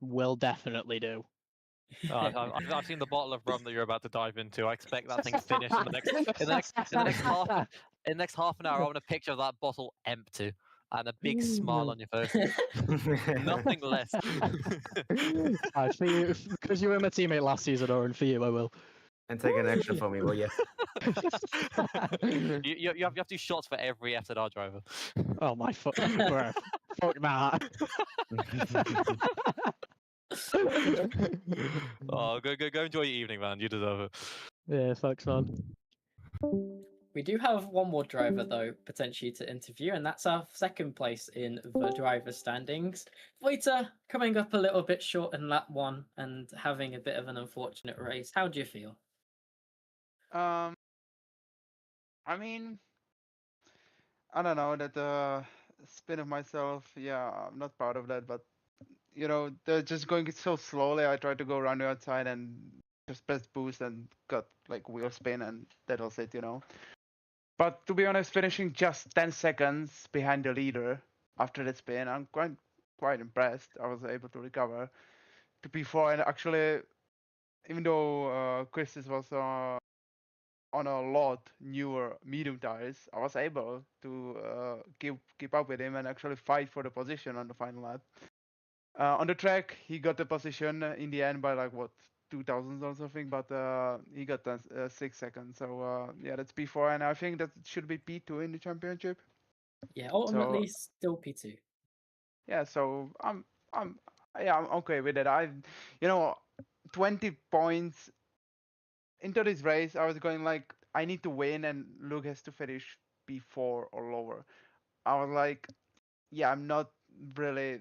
Will definitely do. I've seen the bottle of rum that you're about to dive into. I expect that thing finished in the next half an hour. I want a picture of that bottle empty and a big smile on your face. Nothing less. For you, because you were my teammate last season, Oren. For you, I will. And take an extra for me, well, yeah. You have to do shots for every FZR driver. Oh my fuck, bro. Fuck that. Oh, go enjoy your evening, man. You deserve it. Yeah, thanks, man. We do have one more driver though potentially to interview, and that's our second place in the driver standings. Voita coming up a little bit short in lap 1 and having a bit of an unfortunate race. How do you feel? I mean, I don't know that spin of myself. Yeah, I'm not proud of that, but they're just going so slowly. I tried to go around the outside and just press boost and got like wheel spin, and that was it. But to be honest, finishing just 10 seconds behind the leader after that spin, I'm quite impressed. I was able to recover to P4, and actually, even though Chris was on a lot newer medium tires, I was able to keep up with him and actually fight for the position on the final lap. On the track, he got the position in the end by like what 2000s or something, but he got 6 seconds. So yeah, that's P4, and I think that should be P2 in the championship. Yeah, ultimately still P2. Yeah, so I'm okay with it. 20 points into this race, I was going like, I need to win, and Luke has to finish P4 or lower. I was like, yeah, I'm not really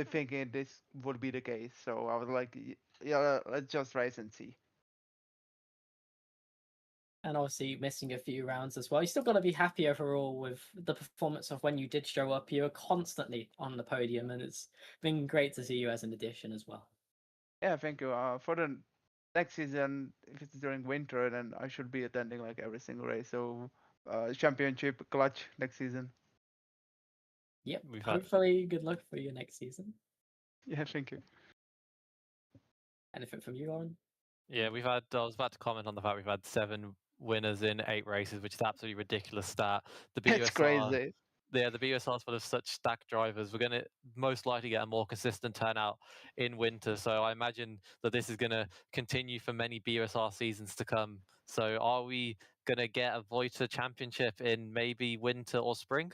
thinking this would be the case. So I was like, yeah, let's just race and see. And obviously missing a few rounds as well. You still got to be happy overall with the performance of when you did show up. You were constantly on the podium, and it's been great to see you as an addition as well. Yeah, thank you. For the next season, if it's during winter, then I should be attending like every single race. So championship clutch next season. Yep. Hopefully, good luck for your next season. Yeah, thank you. Anything from you, Lauren? Yeah, I was about to comment on the fact we've had 7 winners in 8 races, which is absolutely ridiculous stat. The It's BUSR, crazy. yeah, the BUSR is full of such stacked drivers. We're going to most likely get a more consistent turnout in winter. So I imagine that this is going to continue for many BUSR seasons to come. So are we going to get a Voiter championship in maybe winter or spring?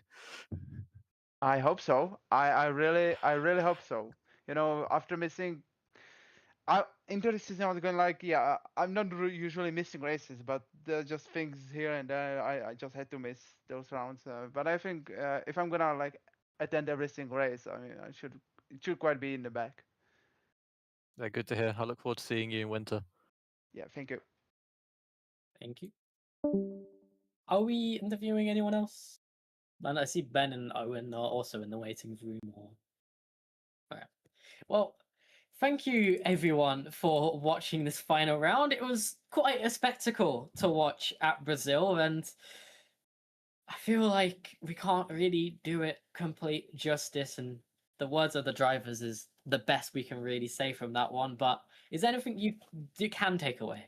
I hope so. I really hope so. You know, after missing, into the season I was going like, yeah, I'm not usually missing races, but there are just things here and there. I just had to miss those rounds. But I think if I'm gonna like attend every single race, I mean, it should quite be in the back. Yeah, good to hear. I look forward to seeing you in winter. Yeah, thank you. Thank you. Are we interviewing anyone else? And I see Ben and Owen are also in the waiting room. Alright. Well, thank you everyone for watching this final round. It was quite a spectacle to watch at Brazil, and I feel like we can't really do it complete justice. And the words of the drivers is the best we can really say from that one. But is there anything you can take away?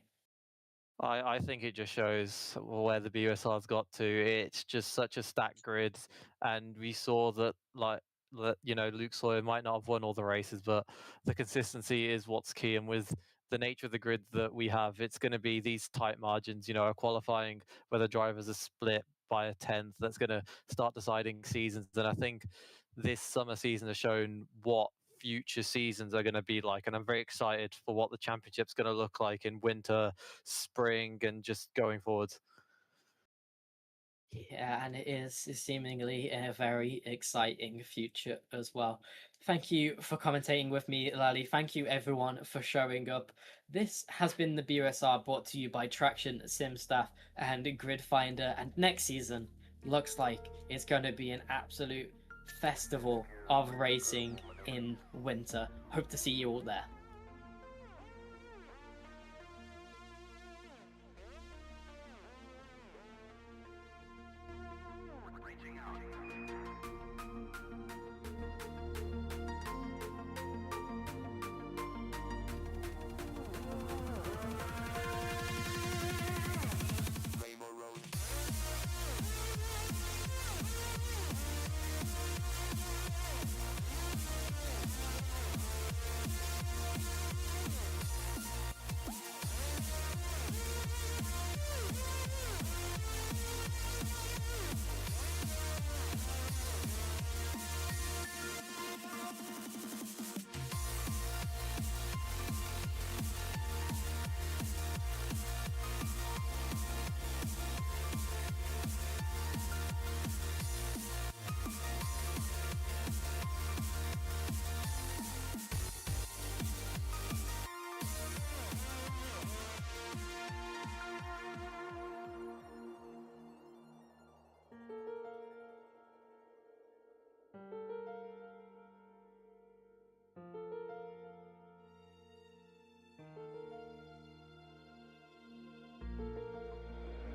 I think it just shows where the BUSR's got to. It's just such a stacked grid, and we saw that Luke Sawyer might not have won all the races, but the consistency is what's key. And with the nature of the grid that we have, it's going to be these tight margins. A qualifying where the drivers are split by a tenth. That's going to start deciding seasons. And I think this summer season has shown what future seasons are going to be like, and I'm very excited for what the championship's going to look like in winter, spring, and just going forwards. Yeah, and it is seemingly a very exciting future as well. Thank you for commentating with me, Lally. Thank you everyone for showing up. This has been the BUSR, brought to you by Traction Sim Staff and Grid Finder, and next season looks like it's going to be an absolute festival of racing in winter. Hope to see you all there.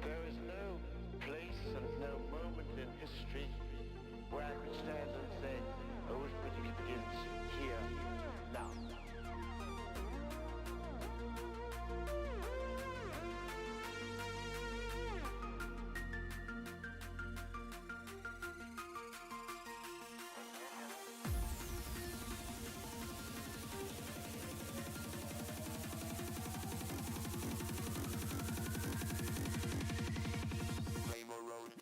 There is no place and no moment in history where I could stand and say, arithmetic begins here, now. Flame or road.